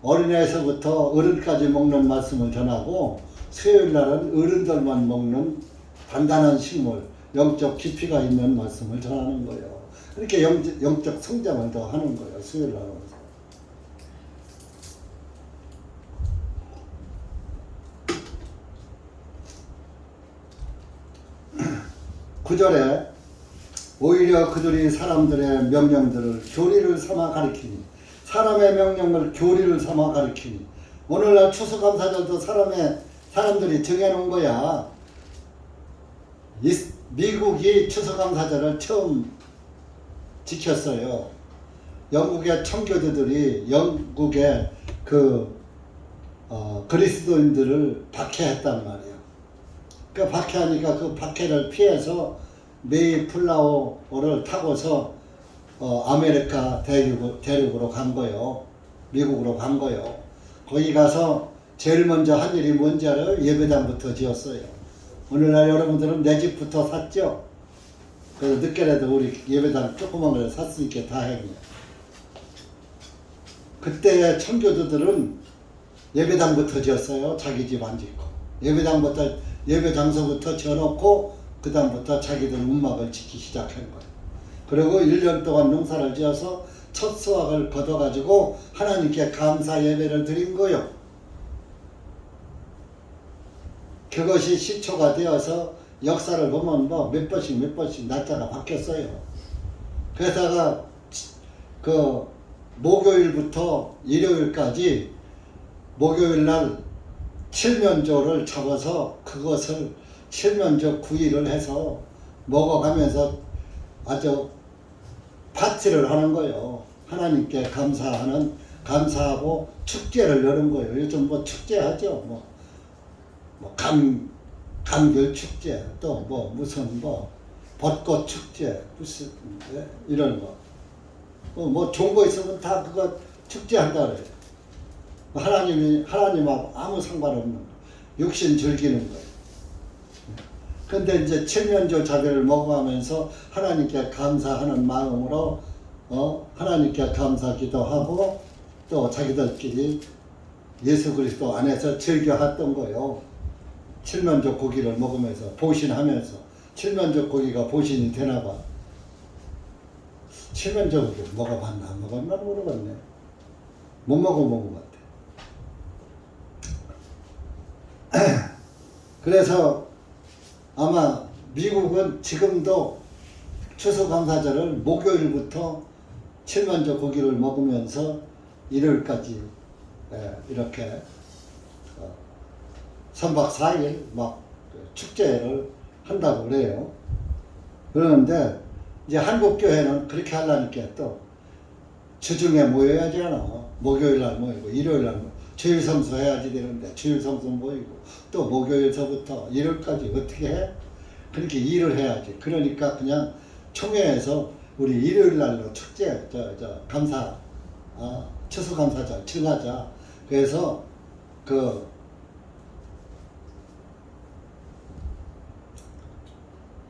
어린애에서부터 어른까지 먹는 말씀을 전하고 수요일 날은 어른들만 먹는 단단한 식물, 영적 깊이가 있는 말씀을 전하는 거예요. 이렇게 영적 성장을 더 하는 거예요. 수요일 날은. 9절에 오히려 그들이 사람들의 명령들을 교리를 삼아 가리키니 사람의 명령을 교리를 삼아 가리키니 오늘날 추수감사절도 사람들이 정해놓은 거야. 미국이 추수감사절을 처음 지켰어요. 영국의 청교도들이 영국의 그리스도인들을 박해했단 말이에요. 그 박해하니까 그 박해를 피해서 메이플라워를 타고서 아메리카 대륙으로 간 거예요. 미국으로 간 거예요. 거기 가서 제일 먼저 한 일이 뭔지 알아요? 예배당부터 지었어요. 오늘날 여러분들은 내 집부터 샀죠? 그래서 늦게라도 우리 예배당 조그만 걸 샀으니까 다행이에요. 그때 청교도들은 예배당부터 지었어요. 자기 집 안 짓고. 예배 장소부터 지어놓고 그 다음부터 자기들 운막을 짓기 시작한 거예요. 그리고 1년 동안 농사를 지어서 첫 수확을 거둬가지고 하나님께 감사 예배를 드린 거예요. 그것이 시초가 되어서 역사를 보면 뭐 몇 번씩 날짜가 바뀌었어요. 그러다가 그 목요일부터 일요일까지 목요일날 칠면조를 잡아서 그것을 칠면조 구이를 해서 먹어가면서 아주 파티를 하는 거예요. 하나님께 감사하고 축제를 여는 거예요. 요즘 뭐 축제하죠. 감귤 축제, 또 무슨 벚꽃 축제, 무슨 이런 거. 뭐 좋은 거 있으면 다 그거 축제한다 그래요. 하나님하고 아무 상관없는 거. 육신 즐기는 거예요. 근데 이제 칠면조 자배를 먹어가면서 하나님께 감사하는 마음으로 하나님께 감사 기도하고 또 자기들끼리 예수 그리스도 안에서 즐겨 했던 거예요. 칠면조 고기를 먹으면서 보신하면서. 칠면조 고기가 보신이 되나 봐. 칠면조 고기 먹어봤나 안 먹었나 모르겠네. 못 먹어본 것 같아. 그래서 아마 미국은 지금도 추수감사절을 목요일부터 칠면조 고기를 먹으면서 일요일까지 이렇게 3박 4일 막 축제를 한다고 그래요. 그러는데 이제 한국 교회는 그렇게 하려니까 또 주중에 모여야 되잖아. 목요일날 모이고 일요일날 모이고 주일 성수 해야지 되는데 주일 성수 모이고 또 목요일서부터 일요일까지 어떻게 해? 그렇게 일을 해야지. 그러니까 그냥 총회에서 우리 일요일날로 축제 감사 추수감사절 정하자. 그래서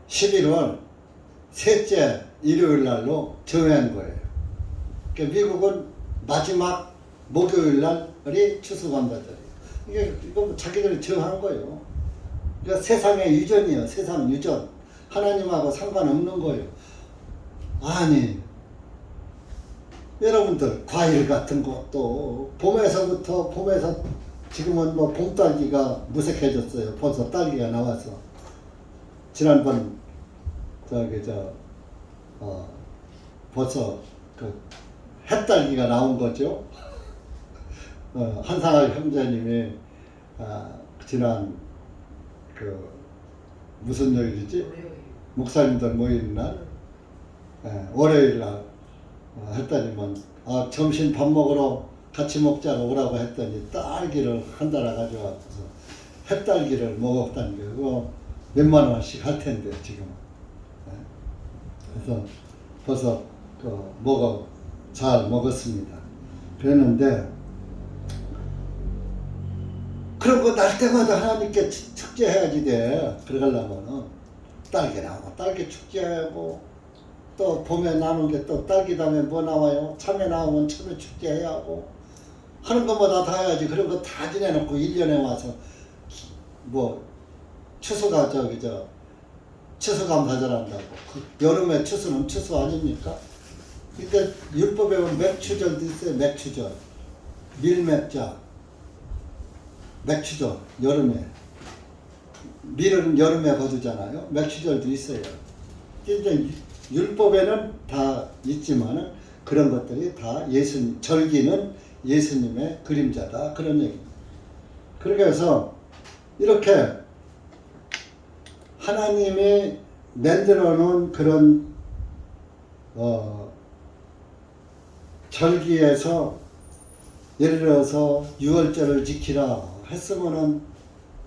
11월 셋째 일요일날로 정한 거예요. 그러니까 미국은 마지막 목요일날이 추수감사절이에요. 이거 자기들이 정한 거예요. 그러니까 세상의 유전이에요. 세상 유전. 하나님하고 상관없는 거예요. 아니, 여러분들 과일 같은 것도 봄에서 지금은 봄딸기가 무색해졌어요. 벌써 딸기가 나와서. 지난번 벌써 햇딸기가 나온 거죠. 한상할 형제님이 지난 무슨 요일이지? 목사님들 모이는 날 월요일 날 했더니만 점심 밥 먹으러 같이 먹자고 오라고 했더니 딸기를 한 달아 가져와서 햇딸기를 먹었다는 게 그거 몇만 원씩 할 텐데 지금. 네. 그래서 벌써 잘 먹었습니다. 그랬는데 그런 거 날 때마다 하나님께 축제해야지 돼. 그러려면은 딸기 나오고 딸기 축제하고 또 봄에 나오는 게 또 딸기 다음에 뭐 나와요? 참외 나오면 참외 축제해야 하고 하는 것마다 다 해야지. 그런 거 다 지내놓고 1년에 와서 뭐 추수가 추수감사절한다고. 그 여름에 추수는 추수 아닙니까? 그러니까 율법에 보면 맥추절도 있어요. 맥추절, 밀맥자, 맥추절 여름에. 밀은 여름에 거두잖아요. 맥추절도 있어요. 이제 율법에는 다 있지만은 그런 것들이 다 절기는 예수님의 그림자다. 그런 얘기입니다. 그렇게 해서 이렇게 하나님이 만들어 놓은 그런 절기에서 예를 들어서 유월절을 지키라 했으면은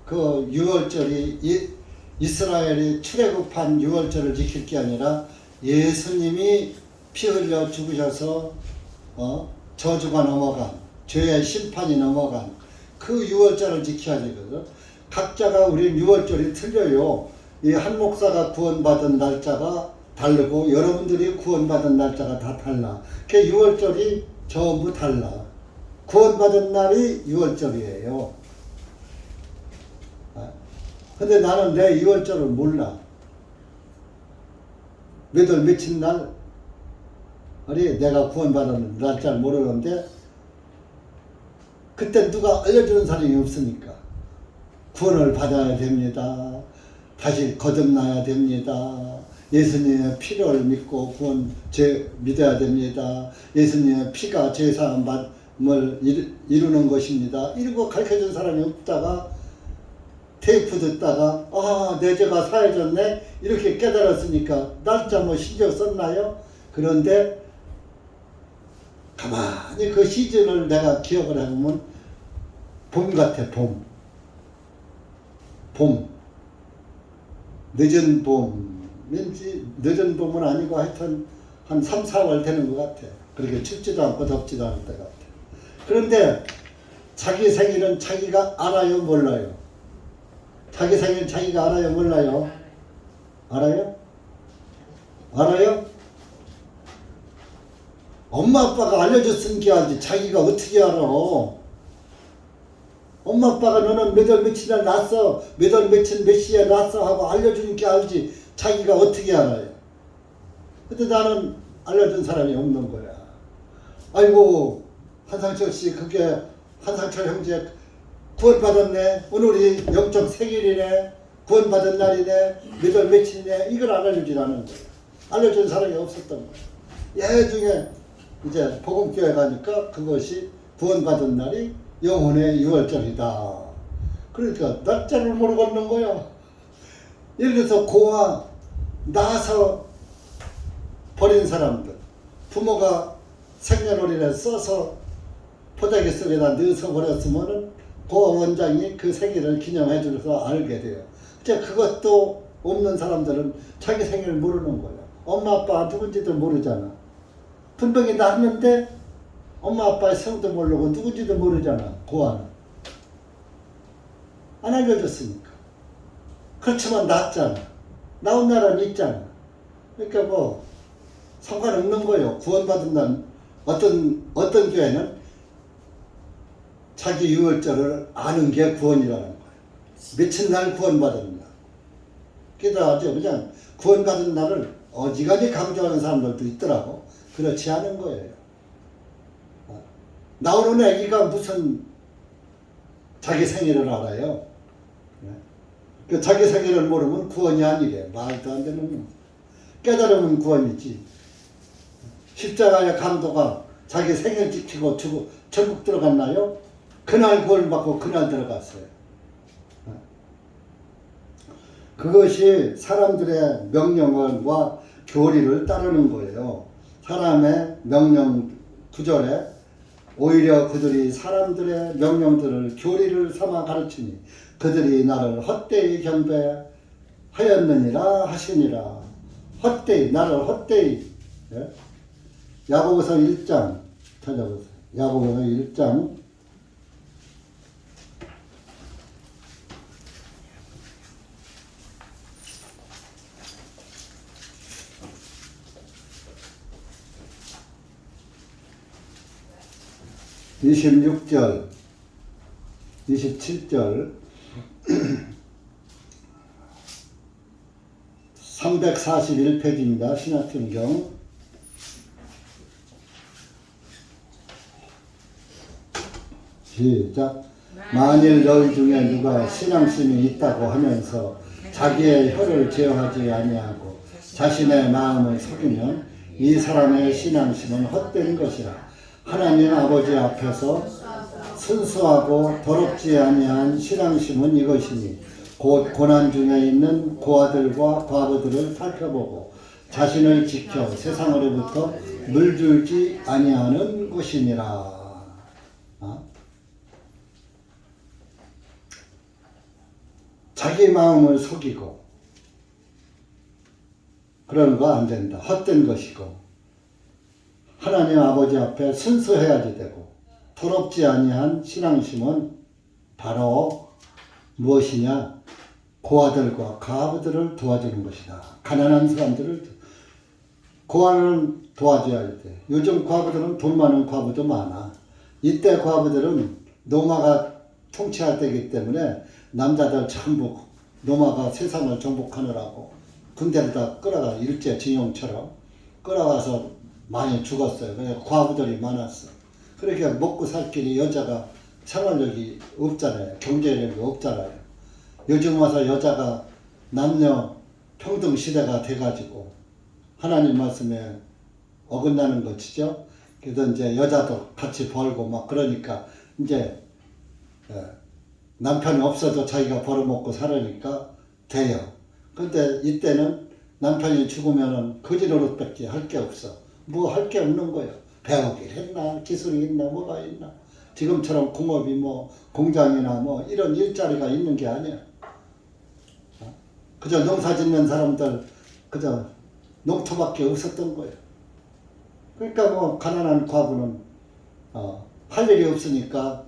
그 유월절이 이스라엘이 출애굽한 유월절을 지킬 게 아니라 예수님이 피 흘려 죽으셔서 저주가 넘어간 죄의 심판이 넘어간 그 유월절을 지켜야 되거든. 각자가 우린 유월절이 틀려요. 이 한 목사가 구원받은 날짜가 다르고 여러분들이 구원받은 날짜가 다 달라. 그 유월절이 전부 달라. 구원받은 날이 유월절이에요. 근데 나는 내 유월절을 몰라. 몇 월 며칠 날 내가 구원받은 날짜를 모르는데 그때 누가 알려주는 사람이 없으니까 구원을 받아야 됩니다. 다시 거듭나야 됩니다. 예수님의 피를 믿고 믿어야 됩니다. 예수님의 피가 죄사함을 이루는 것입니다. 이러고 가르쳐준 사람이 없다가 테이프 듣다가 내 죄가 사해졌네 이렇게 깨달았으니까 날짜 뭐 신경 썼나요? 그런데 가만히 그 시즌을 내가 기억을 해보면 봄 같아. 봄 늦은 봄인지 늦은 봄은 아니고 하여튼 한 3, 4월 되는 것 같아. 그렇게 춥지도 않고 덥지도 않을 때 같아. 그런데 자기 생일은 자기가 알아요 몰라요? 자기 생일 자기가 알아요 몰라요? 알아요? 알아요? 엄마 아빠가 알려줬으니까 알지 자기가 어떻게 알아? 엄마 아빠가 너는 몇 월 며칠 날 났어, 몇 월 며칠 몇 시에 났어 하고 알려주니까 알지 자기가 어떻게 알아요? 근데 나는 알려준 사람이 없는 거야. 아이고 한상철 씨 그게 한상철 형제 구원받았네, 오늘이 영적 생일이네, 구원받은 날이네, 몇 월 며칠이네, 이걸 알려주질 않은 거야. 알려준 사람이 없었던 거야. 예중에 이제 복음교회 가니까 그것이 구원받은 날이 영혼의 유월절이다. 그러니까 날짜를 모르겠는 거야. 예를 들어서 고아 낳아서 버린 사람들, 부모가 생년월일에 써서 포장기 속에다 넣어서 버렸으면은 그 원장이 그 생일을 기념해 줘서 알게 돼요. 이제 그것도 없는 사람들은 자기 생일을 모르는 거야. 엄마 아빠 누군지도 모르잖아. 분명히 낳았는데 엄마 아빠의 성도 모르고 누군지도 모르잖아. 고아는 안 알려줬으니까. 그렇지만 낳았잖아. 나온 날은 있잖아. 그러니까 뭐 상관없는 거예요. 구원받은 날 어떤 교회는 자기 유월절을 아는 게 구원이라는 거예요. 며칠 날 구원받은 날. 그러다 아주 그냥 구원받은 날을 어지간히 강조하는 사람들도 있더라고. 그렇지 않은 거예요. 나오는 애기가 무슨 자기 생일을 알아요? 그 자기 생일을 모르면 구원이 아니래. 말도 안 되는. 깨달으면 구원이지. 십자가의 강도가 자기 생일 지키고 천국 들어갔나요? 그날 구원 받고 그날 들어갔어요. 그것이 사람들의 명령과 교리를 따르는 거예요. 사람의 명령 구절에 오히려 그들이 사람들의 명령들을 교리를 삼아 가르치니 그들이 나를 헛되이 경배하였느니라 하시니라. 헛되이, 나를 헛되이. 예? 야고보서 1장 찾아보세요. 야고보서 1장 26절 27절 341페이지입니다. 신약성경. 시작. 만일 너희 중에 누가 신앙심이 있다고 하면서 자기의 혀를 제어하지 아니하고 자신의 마음을 속이면 이 사람의 신앙심은 헛된 것이라. 하나님 아버지 앞에서 순수하고 더럽지 아니한 신앙심은 이것이니 곧 고난 중에 있는 고아들과 과부들을 살펴보고 자신을 지켜 세상으로부터 물들지 아니하는 것이니라. 자기 마음을 속이고 그러는 거 안 된다. 헛된 것이고 하나님 아버지 앞에 순수해야지 되고 더럽지 아니한 신앙심은 바로 무엇이냐? 고아들과 과부들을 도와주는 것이다. 가난한 사람들을 고아는 도와줘야 돼. 요즘 과부들은 돈 많은 과부도 많아. 이때 과부들은 노마가 통치할 때이기 때문에 남자들 전부 노마가 세상을 정복하느라고 군대를 다 끌어가 일제 징용처럼 끌어가서 많이 죽었어요. 그래서 과부들이 많았어. 그렇게 먹고 살 길이 여자가 생활력이 없잖아요. 경제력이 없잖아요. 요즘 와서 여자가 남녀 평등 시대가 돼가지고 하나님 말씀에 어긋나는 것이죠. 그래서 이제 여자도 같이 벌고 막 그러니까 이제 남편이 없어도 자기가 벌어먹고 살으니까 돼요. 근데 이때는 남편이 죽으면은 거지 노릇밖에 할 게 없어. 뭐 할 게 없는 거예요. 배우길 했나 기술이 있나 뭐가 있나. 지금처럼 공업이 뭐 공장이나 뭐 이런 일자리가 있는 게 아니야. 그저 농사 짓는 사람들 그저 농토밖에 없었던 거예요. 그러니까 뭐 가난한 과부는 할 일이 없으니까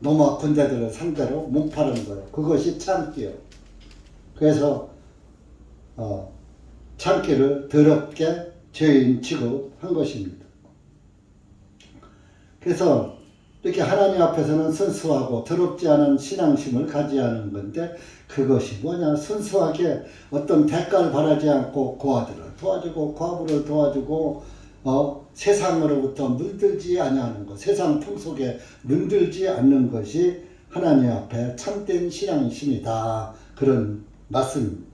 노마 군대들을 상대로 목 파는 거예요. 그것이 참기요. 그래서 참기를 더럽게 죄인 취급한 것입니다. 그래서 이렇게 하나님 앞에서는 순수하고 더럽지 않은 신앙심을 가져야 하는 건데 그것이 뭐냐? 순수하게 어떤 대가를 바라지 않고 고아들을 도와주고 과부를 도와주고 세상으로부터 물들지 아니하는 것, 세상 풍속에 물들지 않는 것이 하나님 앞에 참된 신앙심이다. 그런 말씀입니다.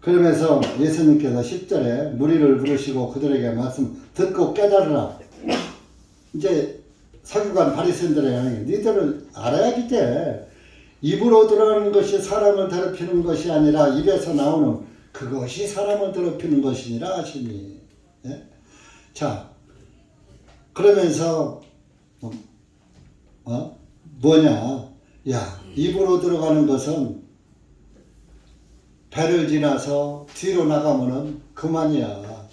그러면서 예수님께서 10절에 무리를 부르시고 그들에게 말씀 듣고 깨달으라. 이제 서기관 바리새인들에게 니들은 알아야지 돼. 입으로 들어가는 것이 사람을 더럽히는 것이 아니라 입에서 나오는 그것이 사람을 더럽히는 것이니라 하시니. 예? 자, 그러면서 뭐냐? 야, 입으로 들어가는 것은 배를 지나서 뒤로 나가면은 그만이야.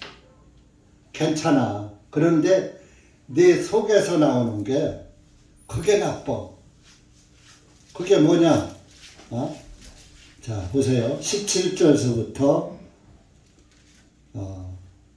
괜찮아. 그런데 네 속에서 나오는 게 그게 나빠. 그게 뭐냐? 자, 보세요. 17절서부터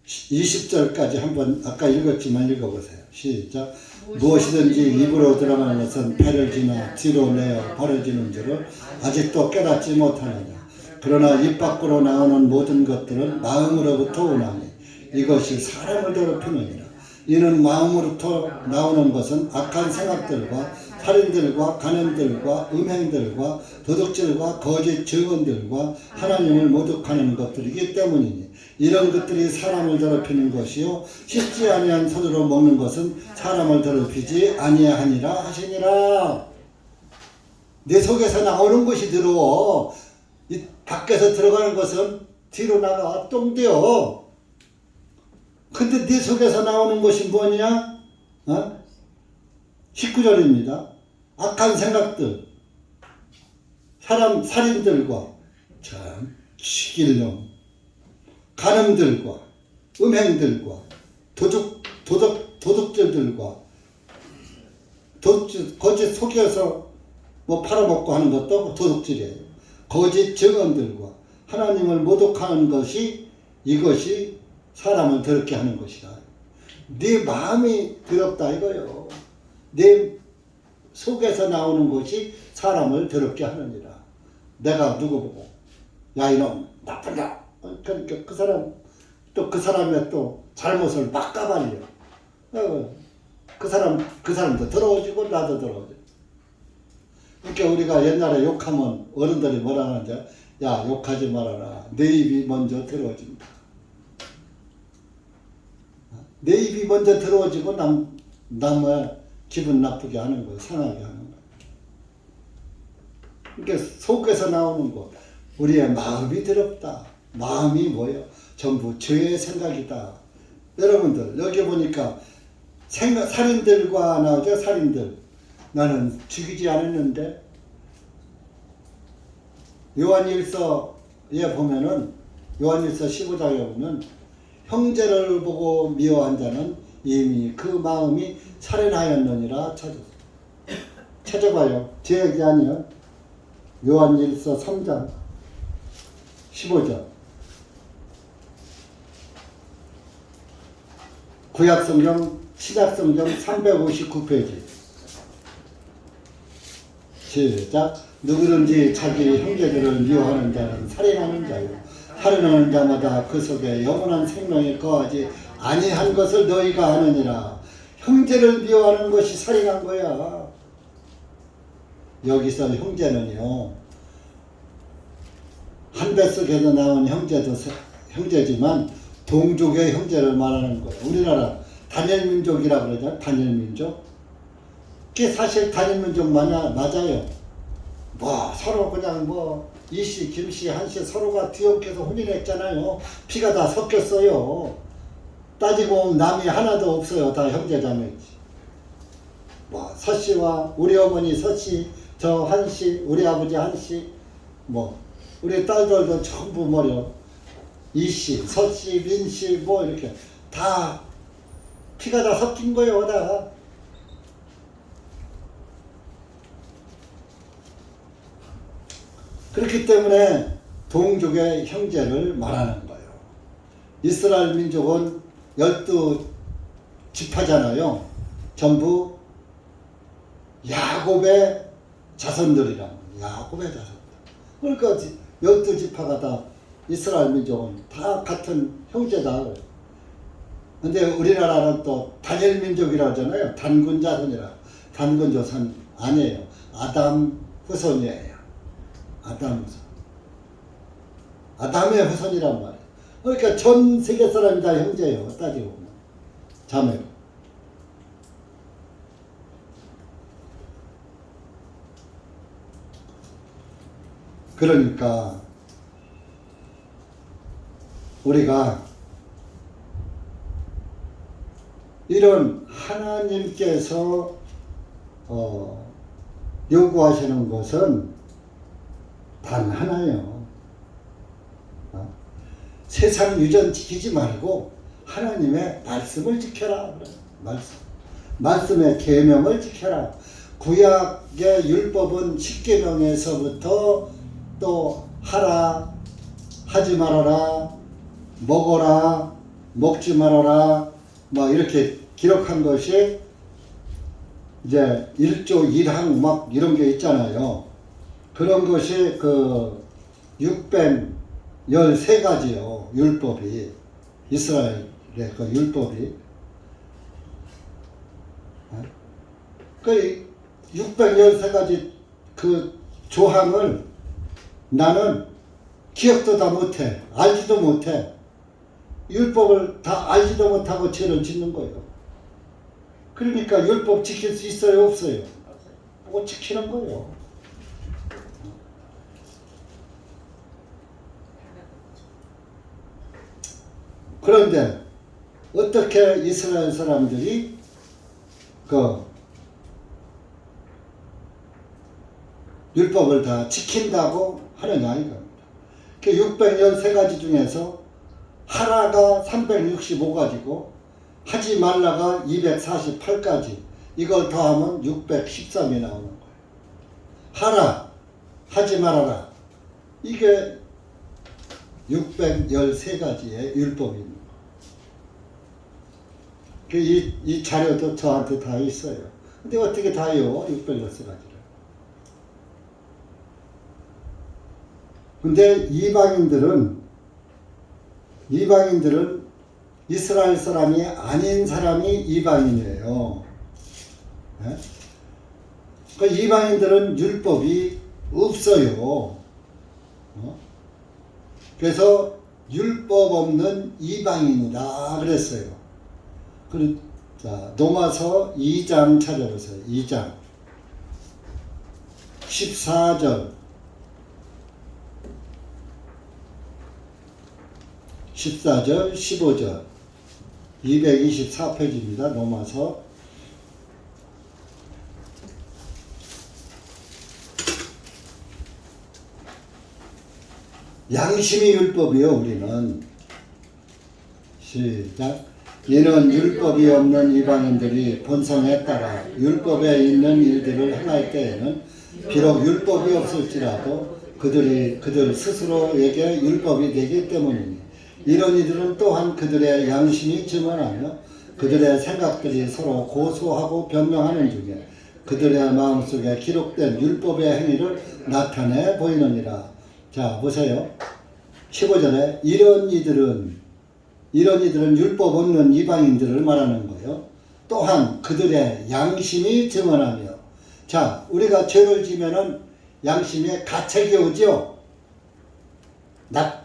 20절까지 한번 아까 읽었지만 읽어보세요. 시작. 무엇이든지 입으로 들어가는 것은 배를 지나 뒤로 내어 버려지는 줄을 아직도 깨닫지 못하느냐. 그러나 입 밖으로 나오는 모든 것들은 마음으로부터 오나니 이것이 사람을 더럽히느니라. 이는 마음으로부터 나오는 것은 악한 생각들과 살인들과 간음들과 음행들과 도둑질과 거짓 증언들과 하나님을 모독하는 것들이기 때문이니 이런 것들이 사람을 더럽히는 것이요 씻지 아니한 손으로 먹는 것은 사람을 더럽히지 아니하니라 하시니라. 내 속에서 나오는 것이 들어오. 이 밖에서 들어가는 것은 뒤로 나가 똥되어. 근데 네 속에서 나오는 것이 뭐냐? 19절입니다. 악한 생각들, 사람 살인들과 참 죽일놈, 간음들과 음행들과 도둑질들과 거짓 속여서 뭐 팔아먹고 하는 것도 도둑질이에요. 거짓 증언들과 하나님을 모독하는 것이 이것이 사람을 더럽게 하는 것이다. 네 마음이 더럽다 이거요. 네 속에서 나오는 것이 사람을 더럽게 하느니라. 내가 누구 보고 야 이놈 나쁘다. 그러니까 그 사람 또 그 사람의 또 잘못을 막 까발려. 그 사람도 더러워지고 나도 더러워져. 그러니까 우리가 옛날에 욕하면 어른들이 뭐라 하는지 야 욕하지 말아라. 내 입이 먼저 더러워진다. 내 입이 먼저 더러워지고 남을 기분 나쁘게 하는 거예요. 상하게 하는 거예요. 그러니까 속에서 나오는 거 우리의 마음이 더럽다. 마음이 뭐예요? 전부 죄의 생각이다. 여러분들 여기 보니까 살인들과 나오죠. 살인들. 나는 죽이지 않았는데 요한일서에 보면은 요한일서 15장에 보면 형제를 보고 미워한 자는 이미 그 마음이 살인하였느니라 찾아봐요. 제 얘기 아니요. 요한일서 3장 15절. 구약성경 신약성경 359페이지. 시작. 누구든지 자기 형제들을 미워하는 자는 살인하는 자요. 살인하는 자마다 그 속에 영원한 생명이 거하지 아니한 것을 너희가 아느니라. 형제를 미워하는 것이 살인한 거야. 여기서 형제는요. 한 뱃속에서 나온 형제지만 동족의 형제를 말하는 거예요. 우리나라 단일민족이라고 그러죠. 단일민족. 그게 사실 단일민족 맞아요. 뭐 서로 그냥 뭐 이씨, 김씨, 한씨 서로가 뒤엉켜서 혼인했잖아요. 피가 다 섞였어요. 따지고 보면 남이 하나도 없어요. 다 형제자매지. 뭐 서씨와 우리 어머니 서씨, 저 한씨, 우리 아버지 한씨, 뭐 우리 딸들도 전부 뭐려 이씨, 서씨, 민씨 뭐 이렇게 다 피가 다 섞인 거예요. 다. 그렇기 때문에 동족의 형제를 말하는 거예요. 이스라엘 민족은 12지파잖아요. 전부 야곱의 자손들이라고. 야곱의 자손들. 그러니까 12지파가 다 이스라엘 민족은 다 같은 형제다. 근데 우리나라는 또 단일 민족이라고 하잖아요. 단군 자손이라. 단군 자손 아니에요. 아담 후손이에요. 아담 후손. 아담의 후손이란 말이에요. 그러니까 전 세계 사람이 다 형제예요. 따지고 보면. 자매로. 그러니까 우리가 이런 하나님께서 요구하시는 것은 단 하나예요. 세상 유전 지키지 말고 하나님의 말씀을 지켜라. 말씀의 계명을 지켜라. 구약의 율법은 10계명에서부터 또 하라, 하지 말아라, 먹어라, 먹지 말아라 뭐 이렇게 기록한 것이 이제 1조 1항 막 이런 게 있잖아요. 그런 것이 그 613가지요. 율법이. 이스라엘의 그 율법이. 그 613가지 그 조항을 나는 기억도 다 못해. 알지도 못해. 율법을 다 알지도 못하고 죄를 짓는 거예요. 그러니까 율법 지킬 수 있어요? 없어요? 못 지키는 거예요. 그런데 어떻게 이스라엘 사람들이 그 율법을 다 지킨다고 하느냐 이겁니다. 그 613가지 중에서 하라가 365가지고 하지 말라가 248가지, 이걸 더하면 613이 나오는 거예요. 하라, 하지 말아라, 이게 613가지의 율법입니다. 이 자료도 저한테 다 있어요. 근데 어떻게 다요? 613가지를. 근데 이방인들은 이스라엘 사람이 아닌 사람이 이방인이에요. 네? 그 이방인들은 율법이 없어요. 그래서 율법 없는 이방인이다 그랬어요. 자, 로마서 2장 찾아보세요. 2장 14절 14절 15절 224페이지입니다. 로마서. 양심이 율법이요. 우리는 시작. 이는 율법이 없는 이방인들이 본성에 따라 율법에 있는 일들을 행할 때에는 비록 율법이 없을지라도 그들 스스로에게 율법이 되기 때문이니, 이런 이들은 또한 그들의 양심이 증언하며 그들의 생각들이 서로 고소하고 변명하는 중에 그들의 마음속에 기록된 율법의 행위를 나타내 보이느니라. 자, 보세요. 15절에 이런 이들은 율법 없는 이방인들을 말하는 거예요. 또한 그들의 양심이 증언하며. 자, 우리가 죄를 지면은 양심에 가책이 오죠.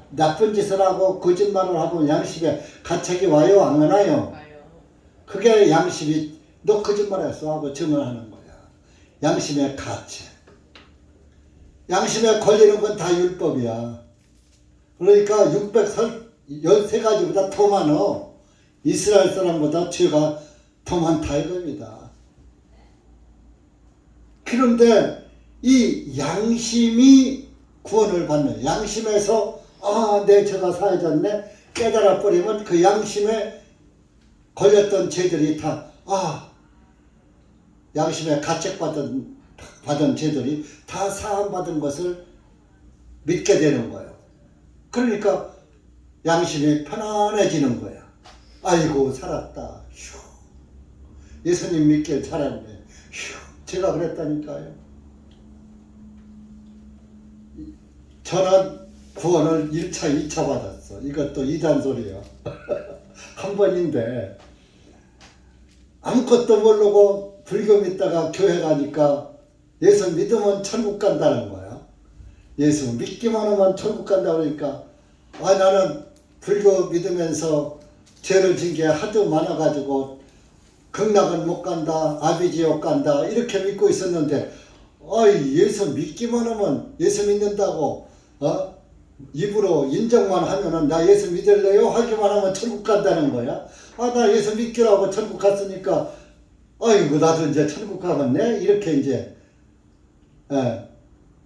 나쁜 짓을 하고 거짓말을 하고 양심에 가책이 와요, 안 와요? 그게 양심이 너 거짓말했어 하고 증언하는 거야. 양심의 가책. 양심에 걸리는 건 다 율법이야. 그러니까 613가지보다 더 많어. 이스라엘 사람보다 죄가 더 많다 이겁니다. 그런데 이 양심이 구원을 받는, 양심에서 내 죄가 사해졌네 깨달아 버리면 그 양심에 걸렸던 죄들이 다 양심에 가책받은 죄들이 다 사함받은 것을 믿게 되는 거예요. 그러니까 양심이 편안해지는 거야. 아이고 살았다. 휴. 예수님 믿길 잘했네. 휴. 제가 그랬다니까요. 저는 구원을 1차, 2차 받았어. 이것도 이단소리야. 한 번인데 아무것도 모르고 불교 믿다가 교회 가니까 예수 믿으면 천국 간다는 거야. 예수 믿기만 하면 천국 간다 그러니까 나는 불교 믿으면서 죄를 진 게 하도 많아가지고 극락은 못 간다, 아비지옥 간다 이렇게 믿고 있었는데 예수 믿기만 하면 예수 믿는다고 입으로 인정만 하면은 나 예수 믿을래요? 하기만 하면 천국 간다는 거야. 나 예수 믿기라고 천국 갔으니까 아이고 나도 이제 천국 가겠네 이렇게 이제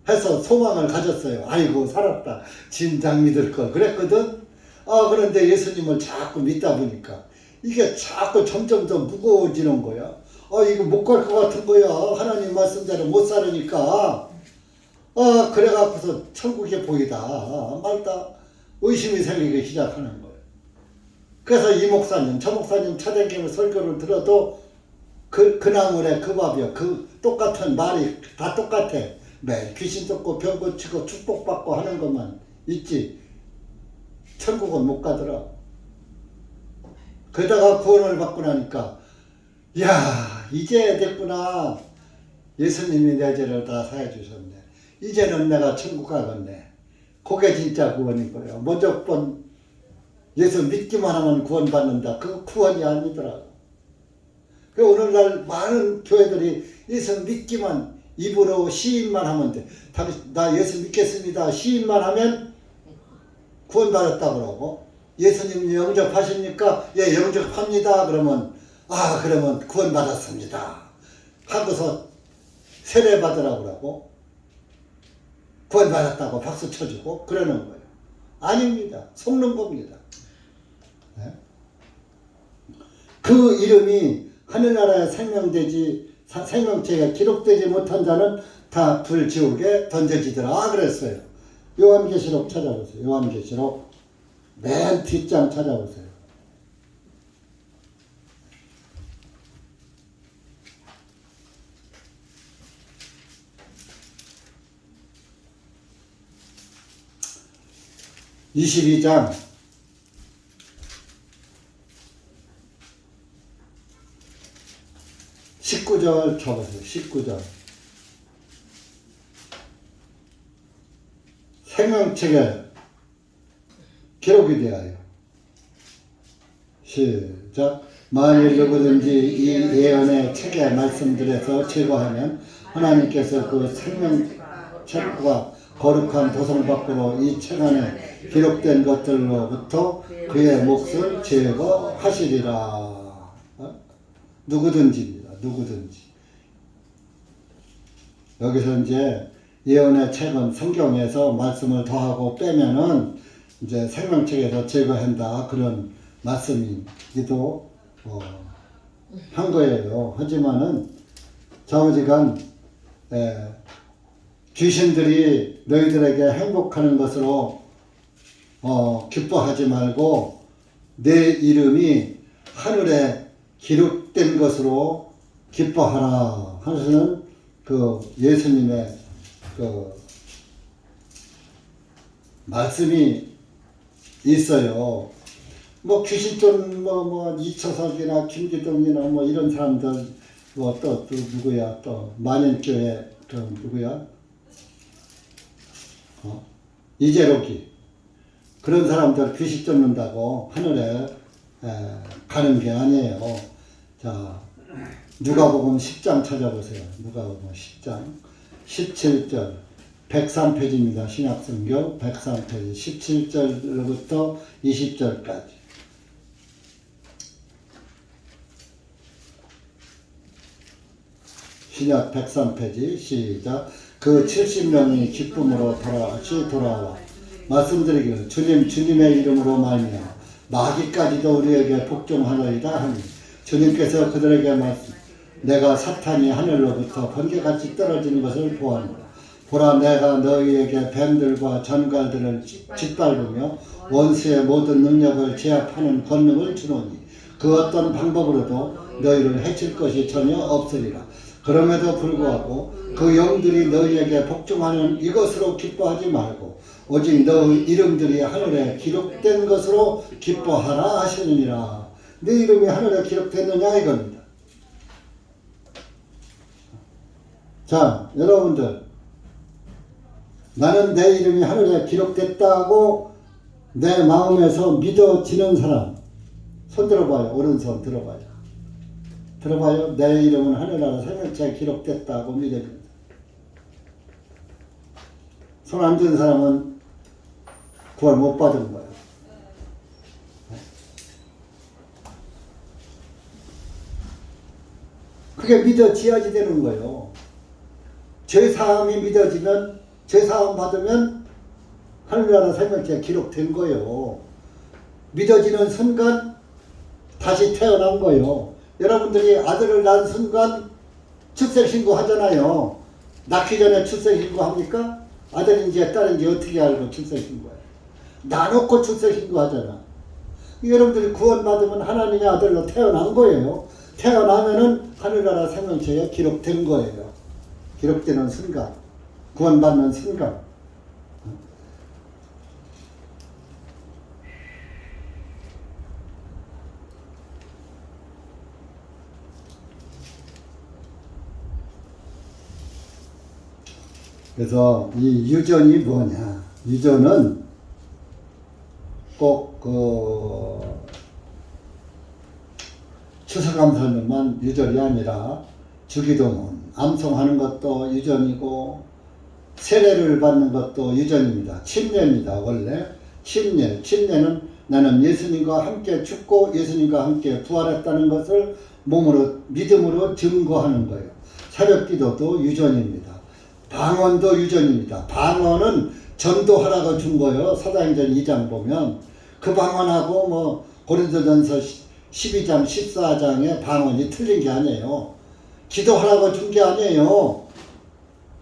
해서 소망을 가졌어요. 아이고 살았다. 진작 믿을 걸 그랬거든. 그런데 예수님을 자꾸 믿다 보니까 이게 자꾸 점점 더 무거워지는 거야. 이거 못 갈 것 같은 거야. 하나님 말씀대로 못 살으니까. 그래갖고서 천국에 보이다 말다 의심이 생기기 시작하는 거예요. 그래서 이 목사님 저 목사님 차대기의 설교를 들어도 그 나물에 그 밥이요. 그 똑같은 말이 다 똑같아. 매일 귀신 쫓고 병 고치고 축복받고 하는 것만 있지 천국은 못 가더라. 그러다가 구원을 받고 나니까 이제 됐구나. 예수님이 내 죄를 다 사해 주셨네. 이제는 내가 천국 가겠네. 그게 진짜 구원인 거예요. 무조건 예수 믿기만 하면 구원받는다. 그거 구원이 아니더라고. 오늘날 많은 교회들이 예수 믿기만 입으로 시인만 하면 돼. 나 예수 믿겠습니다. 시인만 하면 구원받았다 그러고 예수님 영접하십니까? 예, 영접합니다. 그러면 그러면 구원받았습니다 하고서 세례 받으라고 그러고 구원받았다고 박수 쳐주고 그러는 거예요. 아닙니다. 속는 겁니다. 네? 그 이름이 하늘나라에 생명체가 기록되지 못한 자는 다 불지옥에 던져지더라 그랬어요. 요한계시록 찾아보세요. 요한계시록 맨 뒷장 찾아보세요. (22장) 19절 쳐보세요. 19절. 생명책에 기록이 되어요. 시작. 만일 누구든지 이 예언의 책의 말씀들에서 제거하면 하나님께서 그 생명책과 거룩한 도성 밖으로 이 책 안에 기록된 것들로부터 그의 몫을 제거하시리라. 누구든지입니다. 누구든지. 여기서 이제 예언의 책은 성경에서 말씀을 더하고 빼면은 이제 생명책에서 제거한다 그런 말씀이기도 한 거예요. 하지만은 좌우지간 귀신들이 너희들에게 행복하는 것으로 기뻐하지 말고 내 이름이 하늘에 기록된 것으로 기뻐하라 하시는 그 예수님의 그 말씀이 있어요. 뭐 귀신 쫓는 이처석이나 김기동이나 뭐 이런 사람들 또 누구야 또 만연교회 그 누구야 이재록이 그런 사람들 귀신 쫓는다고 하늘에 가는 게 아니에요. 자, 누가복음 10장 찾아보세요. 누가복음 10장 17절 103페이지입니다. 신약성경 103페이지 17절로부터 20절까지. 신약 103페이지 시작. 그 70명이 기쁨으로 다시 돌아와 말씀드리기를 주님의 이름으로 말미암아 마귀까지도 우리에게 복종하노이다 하니 주님께서 그들에게 말씀 내가 사탄이 하늘로부터 번개같이 떨어지는 것을 보았노라. 보라 내가 너희에게 뱀들과 전갈들을 짓밟으며 원수의 모든 능력을 제압하는 권능을 주노니 그 어떤 방법으로도 너희를 해칠 것이 전혀 없으리라. 그럼에도 불구하고 그 영들이 너희에게 복종하는 이것으로 기뻐하지 말고 오직 너희 이름들이 하늘에 기록된 것으로 기뻐하라 하시느니라. 네 이름이 하늘에 기록됐느냐 이겁니다. 자, 여러분들 나는 내 이름이 하늘에 기록됐다고 내 마음에서 믿어지는 사람 손 들어봐요. 오른손 들어봐요. 들어봐요. 내 이름은 하늘나라 생명책에 기록됐다고 믿어집니다. 손 안 든 사람은 구원 못 받은 거예요. 그게 믿어지야지 되는 거예요. 죄사함이 믿어지면 죄사함 받으면 하늘나라 생명책에 기록된 거예요. 믿어지는 순간 다시 태어난 거예요. 여러분들이 아들을 낳은 순간 출생신고 하잖아요. 낳기 전에 출생신고 합니까? 아들인지 딸인지 어떻게 알고 출생신고해요? 낳아놓고 출생신고 하잖아. 여러분들이 구원받으면 하나님의 아들로 태어난 거예요. 태어나면은 하늘나라 생명체에 기록된 거예요. 기록되는 순간, 구원받는 순간. 그래서 이 유전이 뭐냐? 유전은 꼭 추수감사는만 유전이 아니라 주기도문, 암송하는 것도 유전이고 세례를 받는 것도 유전입니다. 침례입니다. 원래 침례는 나는 예수님과 함께 죽고 예수님과 함께 부활했다는 것을 몸으로 믿음으로 증거하는 거예요. 새벽기도도 유전입니다. 방언도 유전입니다. 방언은 전도하라고 준 거예요. 사도행전 2장 보면 그 방언하고 뭐 고린도전서 12장 14장의 방언이 틀린 게 아니에요. 기도하라고 준 게 아니에요.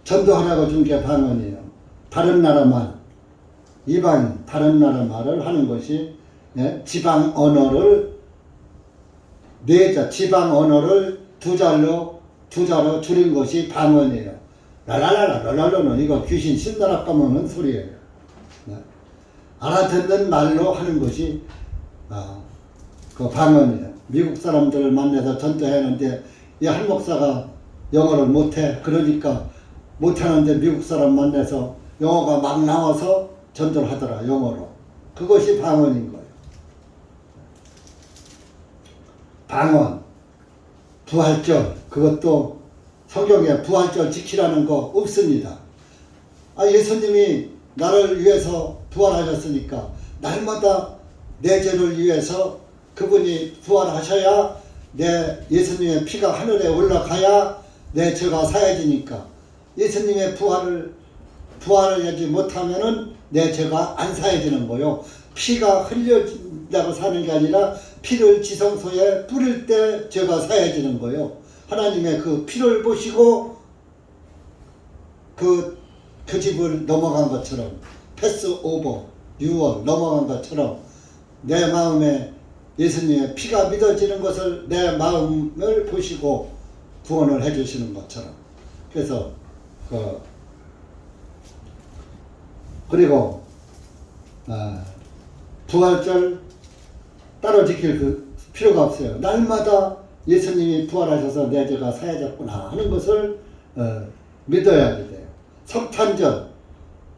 전도하라고 준 게 방언이에요. 다른 나라 말, 이방 다른 나라 말을 하는 것이 지방 언어를 지방 언어를 두 자로 줄인 것이 방언이에요. 랄랄랄랄랄랄랄 이거 귀신 신나라 까먹는 소리예요. 알아듣는 말로 하는 것이 그 방언이에요. 미국 사람들을 만나서 전도하는데 이 한 목사가 영어를 못해. 그러니까 못하는데 미국 사람 만나서 영어가 막 나와서 전도를 하더라. 영어로. 그것이 방언인 거예요. 방언, 부활절, 그것도 성경에 부활절 지키라는 거 없습니다. 예수님이 나를 위해서 부활하셨으니까 날마다 내 죄를 위해서 그분이 부활하셔야 내 예수님의 피가 하늘에 올라가야 내 죄가 사해지니까 예수님의 부활을 하지 못하면은 내 죄가 안 사해지는 거요. 피가 흘려진다고 사는 게 아니라 피를 지성소에 뿌릴 때 죄가 사해지는 거요. 하나님의 그 피를 보시고 그 집을 넘어간 것처럼 패스 오버, 유월 넘어간 것처럼 내 마음에 예수님의 피가 믿어지는 것을 내 마음을 보시고 구원을 해주시는 것처럼. 그래서 그리고 부활절 따로 지킬 필요가 없어요. 날마다 예수님이 부활하셔서 내 죄가 사해졌구나 하는 것을 믿어야 돼요. 성탄절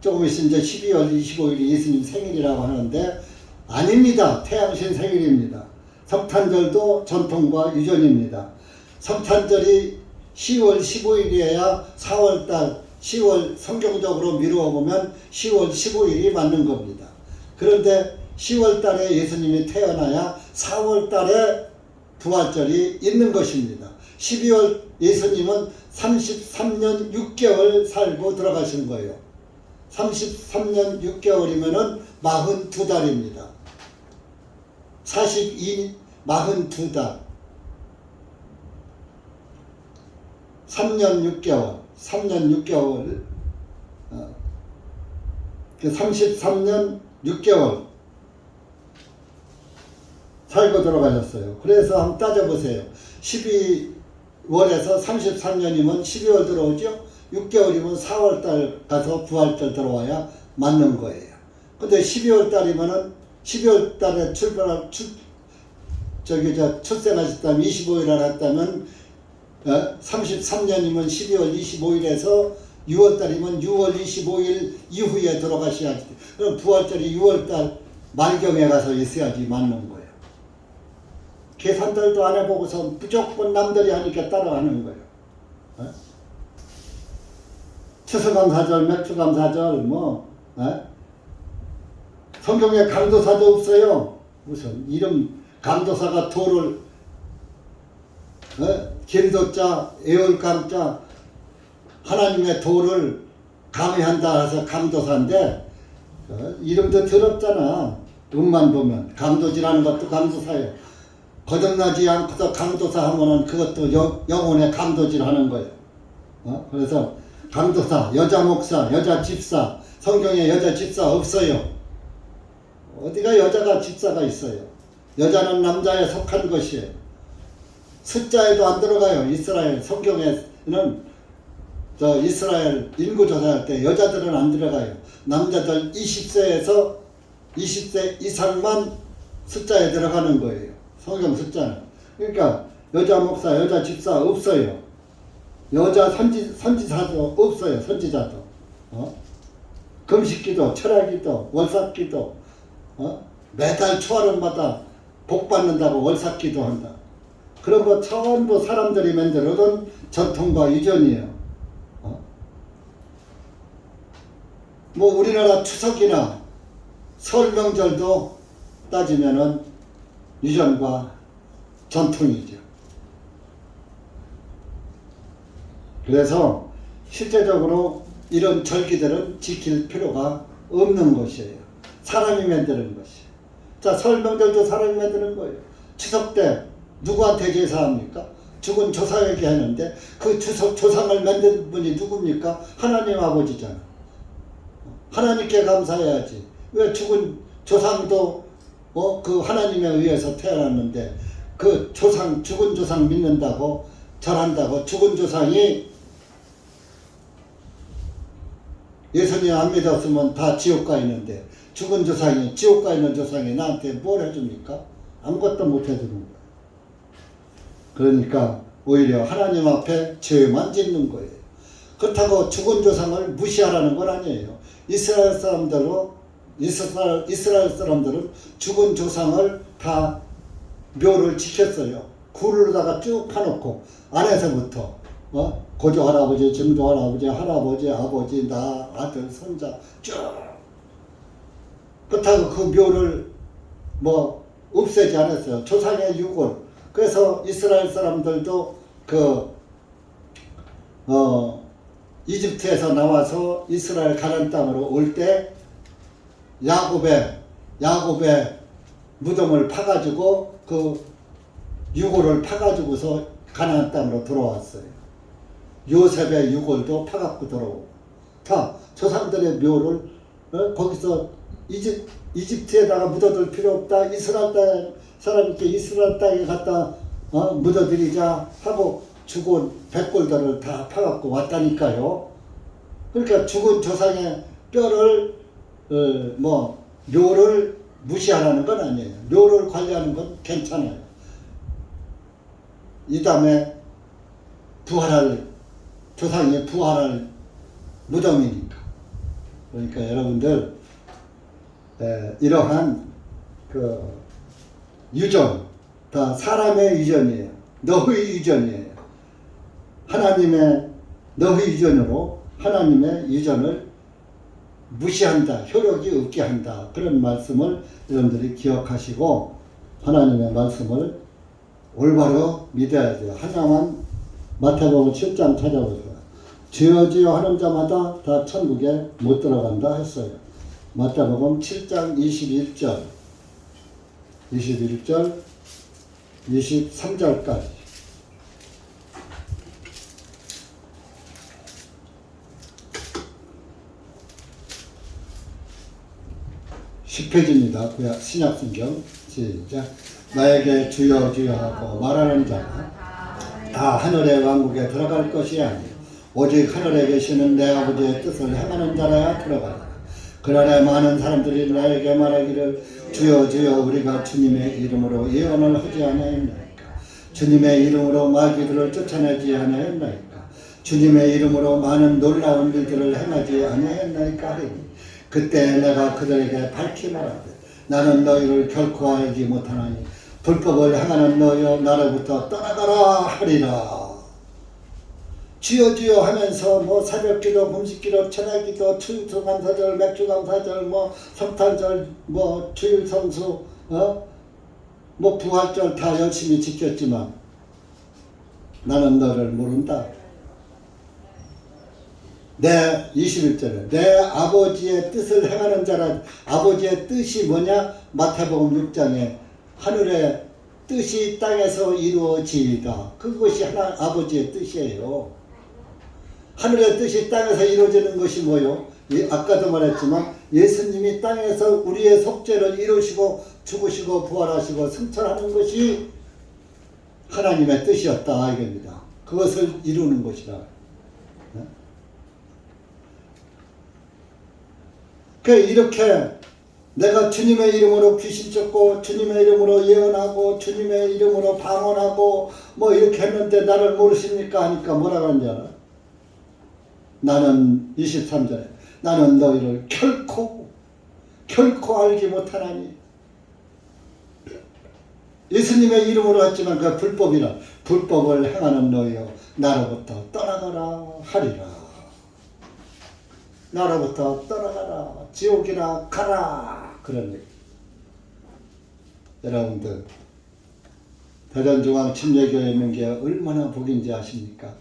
조금 있으면 이제 12월 25일이 예수님 생일이라고 하는데 아닙니다. 태양신 생일입니다. 성탄절도 전통과 유전입니다. 성탄절이 10월 15일이어야 4월달 10월 성경적으로 미루어 보면 10월 15일이 맞는 겁니다. 그런데 10월 달에 예수님이 태어나야 4월 달에 부활절이 있는 것입니다. 12월 예수님은 33년 6개월 살고 들어가신 거예요. 33년 6개월이면은 42달입니다. 42달. 3년 6개월. 33년 6개월 살고 들어가셨어요. 그래서 한번 따져보세요. 12월에서 33년이면 12월 들어오죠? 6개월이면 4월달 가서 부활절 들어와야 맞는 거예요. 근데 12월달이면은 12월달에 출생하셨다면 25일 알았다면 33년이면 12월 25일에서 6월달이면 6월 25일 이후에 들어가셔야지. 그럼 부활절이 6월달 말경에 가서 있어야지 맞는 거예요. 계산들도 안 해보고서 무조건 남들이 하니까 따라가는 거예요. 추수감사절, 맥주감사절, 성경에 강도사도 없어요. 무슨 이름 강도사가 도를 길도자, 애월강자 하나님의 도를 강의한다 해서 강도사인데 이름도 더럽잖아. 음만 보면 강도질하는 것도 강도사예요. 거듭나지 않고서 강도사 하면은 그것도 영혼의 강도질하는 거예요. 그래서 강도사, 여자 목사, 여자 집사, 성경에 여자 집사 없어요. 어디가 여자가 집사가 있어요. 여자는 남자에 속한 것이에요. 숫자에도 안 들어가요. 이스라엘 성경에는 이스라엘 인구 조사할 때 여자들은 안 들어가요. 남자들 20세에서 20세 이상만 숫자에 들어가는 거예요. 성경 숫자는. 그러니까 여자 목사, 여자 집사 없어요. 여자 선지자도 없어요. 선지자도. 금식기도, 철학기도, 월삭기도, 매달 초하루마다 복 받는다고 월삭기도 한다. 그런 거 전부 사람들이 만들어둔 전통과 유전이에요. 우리나라 추석이나 설 명절도 따지면은 유전과 전통이죠. 그래서 실제적으로 이런 절기들은 지킬 필요가 없는 것이에요. 사람이 만드는 것이에요. 자, 설 명절도 사람이 만드는 거예요. 추석 때 누구한테 제사합니까? 죽은 조상에게 하는데 그 조상을 만든 분이 누굽니까? 하나님 아버지잖아. 하나님께 감사해야지. 왜 죽은 조상도 그 하나님에 의해서 태어났는데 그 조상, 죽은 조상 믿는다고 절한다고 죽은 조상이 예수님 안 믿었으면 다 지옥 가 있는데 죽은 조상이, 지옥 가 있는 조상이 나한테 뭘 해줍니까? 아무것도 못 해주는 거예요. 그러니까 오히려 하나님 앞에 죄만 짓는 거예요. 그렇다고 죽은 조상을 무시하라는 건 아니에요. 이스라엘 사람들은 죽은 조상을 다 묘를 지켰어요. 굴로다가 쭉 파놓고 안에서부터 고조 할아버지, 증조 할아버지, 할아버지, 아버지, 나, 아들, 손자 쭉. 그렇다고 그 묘를 뭐 없애지 않았어요. 조상의 유골. 그래서 이스라엘 사람들도 이집트에서 나와서 이스라엘 가나안 땅으로 올 때 야곱의 무덤을 파가지고 그 유골을 파가지고서 가나안 땅으로 들어왔어요. 요셉의 유골도 파갖고 들어오고 다 조상들의 묘를 거기서 이집트에다가 묻어둘 필요 없다. 이스라엘 땅 사람께 이스라엘 땅에 갖다 묻어드리자 하고 죽은 백골들을 다 파갖고 왔다니까요. 그러니까 죽은 조상의 뼈를 묘를 무시하라는 건 아니에요. 묘를 관리하는 건 괜찮아요. 이 다음에 조상이 부활할 무덤이니까. 그러니까 여러분들 이러한 유전 다 사람의 유전이에요. 너의 유전이에요. 하나님의 너의 유전으로 하나님의 유전을 무시한다. 효력이 없게 한다. 그런 말씀을 여러분들이 기억하시고 하나님의 말씀을 올바로 믿어야 돼요. 하나만 마태복음 7장 찾아보세요. 주여 주여 하는 자마다 다 천국에 못 들어간다 했어요. 마태복음 7장 21절 23절까지 10페이지입니다. 신약성경 시작. 나에게 주여 주여 하고 말하는 자가 다 하늘의 왕국에 들어갈 것이 아니요 오직 하늘에 계시는 내 아버지의 뜻을 행하는 자라야 들어가리라. 그날에 많은 사람들이 나에게 말하기를 주여 주여 우리가 주님의 이름으로 예언을 하지 아니하였나이까. 주님의 이름으로 마귀들을 쫓아내지 아니하였나이까. 주님의 이름으로 많은 놀라운 일들을 행하지 아니하였나이까 하리니 그때 내가 그들에게 밝히 말하되 나는 너희를 결코 알지 못하나니 불법을 행하는 너희여 나로부터 떠나가라 하리라. 주여 주여 하면서 새벽기도, 금식기도, 천하기도, 추수감사절, 맥주감사절, 성탄절, 주일성수, 부활절 다 열심히 지켰지만 나는 너를 모른다. 내 21절에 내 아버지의 뜻을 행하는 자라. 아버지의 뜻이 뭐냐? 마태복음 6장에 하늘의 뜻이 땅에서 이루어지이다. 그것이 아버지의 뜻이에요. 하늘의 뜻이 땅에서 이루어지는 것이 뭐요? 아까도 말했지만 예수님이 땅에서 우리의 속죄를 이루시고 죽으시고 부활하시고 승천하는 것이 하나님의 뜻이었다 이겁니다. 그것을 이루는 것이라. 이렇게 내가 주님의 이름으로 귀신 쫓고 주님의 이름으로 예언하고 주님의 이름으로 방언하고 이렇게 했는데 나를 모르십니까 하니까 뭐라고 하는지 알아? 나는 23절에 나는 너희를 결코 알지 못하나니. 예수님의 이름으로 했지만 그 불법이라. 불법을 행하는 너희여 나로부터 떠나가라 하리라. 나로부터 떠나가라. 지옥이나 가라. 그런 얘기. 여러분들 대전중앙 침례교회 있는 게 얼마나 복인지 아십니까?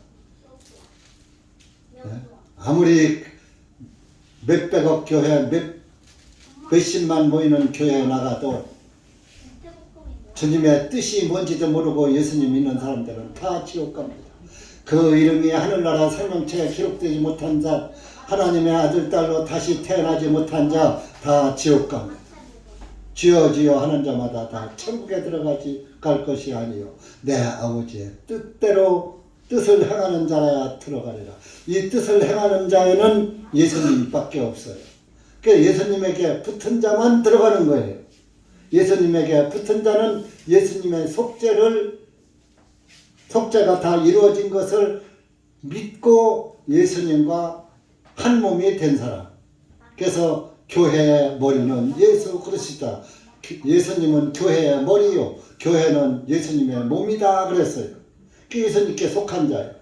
네? 아무리 몇백억 교회 몇십만 모이는 교회에 나가도 주님의 뜻이 뭔지도 모르고 예수님 믿는 사람들은 다 지옥 갑니다. 그 이름이 하늘나라 생명체에 기록되지 못한 자, 하나님의 아들 딸로 다시 태어나지 못한 자 다 지옥 갑니다. 주여 주여 하는 자마다 다 천국에 들어가지 갈 것이 아니요 내 아버지의 뜻대로 뜻을 행하는 자라야 들어가리라. 이 뜻을 행하는 자에는 예수님밖에 없어요. 그 예수님에게 붙은 자만 들어가는 거예요. 예수님에게 붙은 자는 예수님의 속죄가 다 이루어진 것을 믿고 예수님과 한 몸이 된 사람. 그래서 교회의 머리는 예수 그리스도다. 예수님은 교회의 머리요, 교회는 예수님의 몸이다 그랬어요. 그 예수님께 속한 자예요.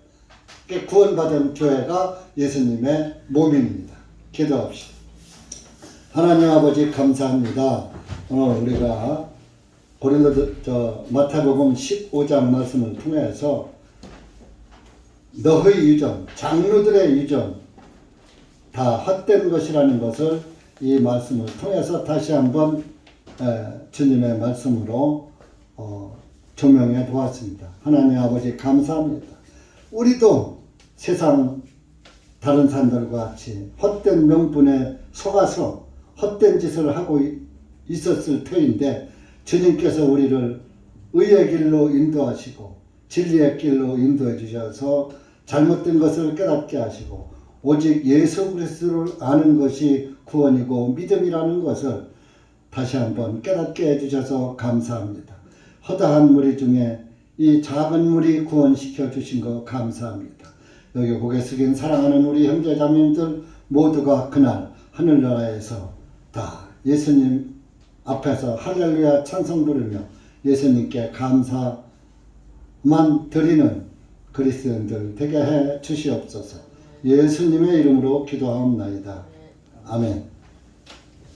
그 구원받은 교회가 예수님의 몸입니다. 기도합시다. 하나님 아버지 감사합니다. 오늘 우리가 마태복음 15장 말씀을 통해서 너의 유전, 장로들의 유전 다 헛된 것이라는 것을 이 말씀을 통해서 다시 한번 주님의 말씀으로 조명해 보았습니다. 하나님 아버지 감사합니다. 우리도 세상 다른 사람들과 같이 헛된 명분에 속아서 헛된 짓을 하고 있었을 터인데 주님께서 우리를 의의 길로 인도하시고 진리의 길로 인도해 주셔서 잘못된 것을 깨닫게 하시고 오직 예수 그리스도를 아는 것이 구원이고 믿음이라는 것을 다시 한번 깨닫게 해주셔서 감사합니다. 허다한 무리 중에 이 작은 무리 구원시켜 주신 거 감사합니다. 여기 고개 숙인 사랑하는 우리 형제자매님들 모두가 그날 하늘나라에서 다 예수님 앞에서 할렐루야 찬송 부르며 예수님께 감사만 드리는 그리스도인들 되게 해 주시옵소서. 예수님의 이름으로 기도하옵나이다. 아멘.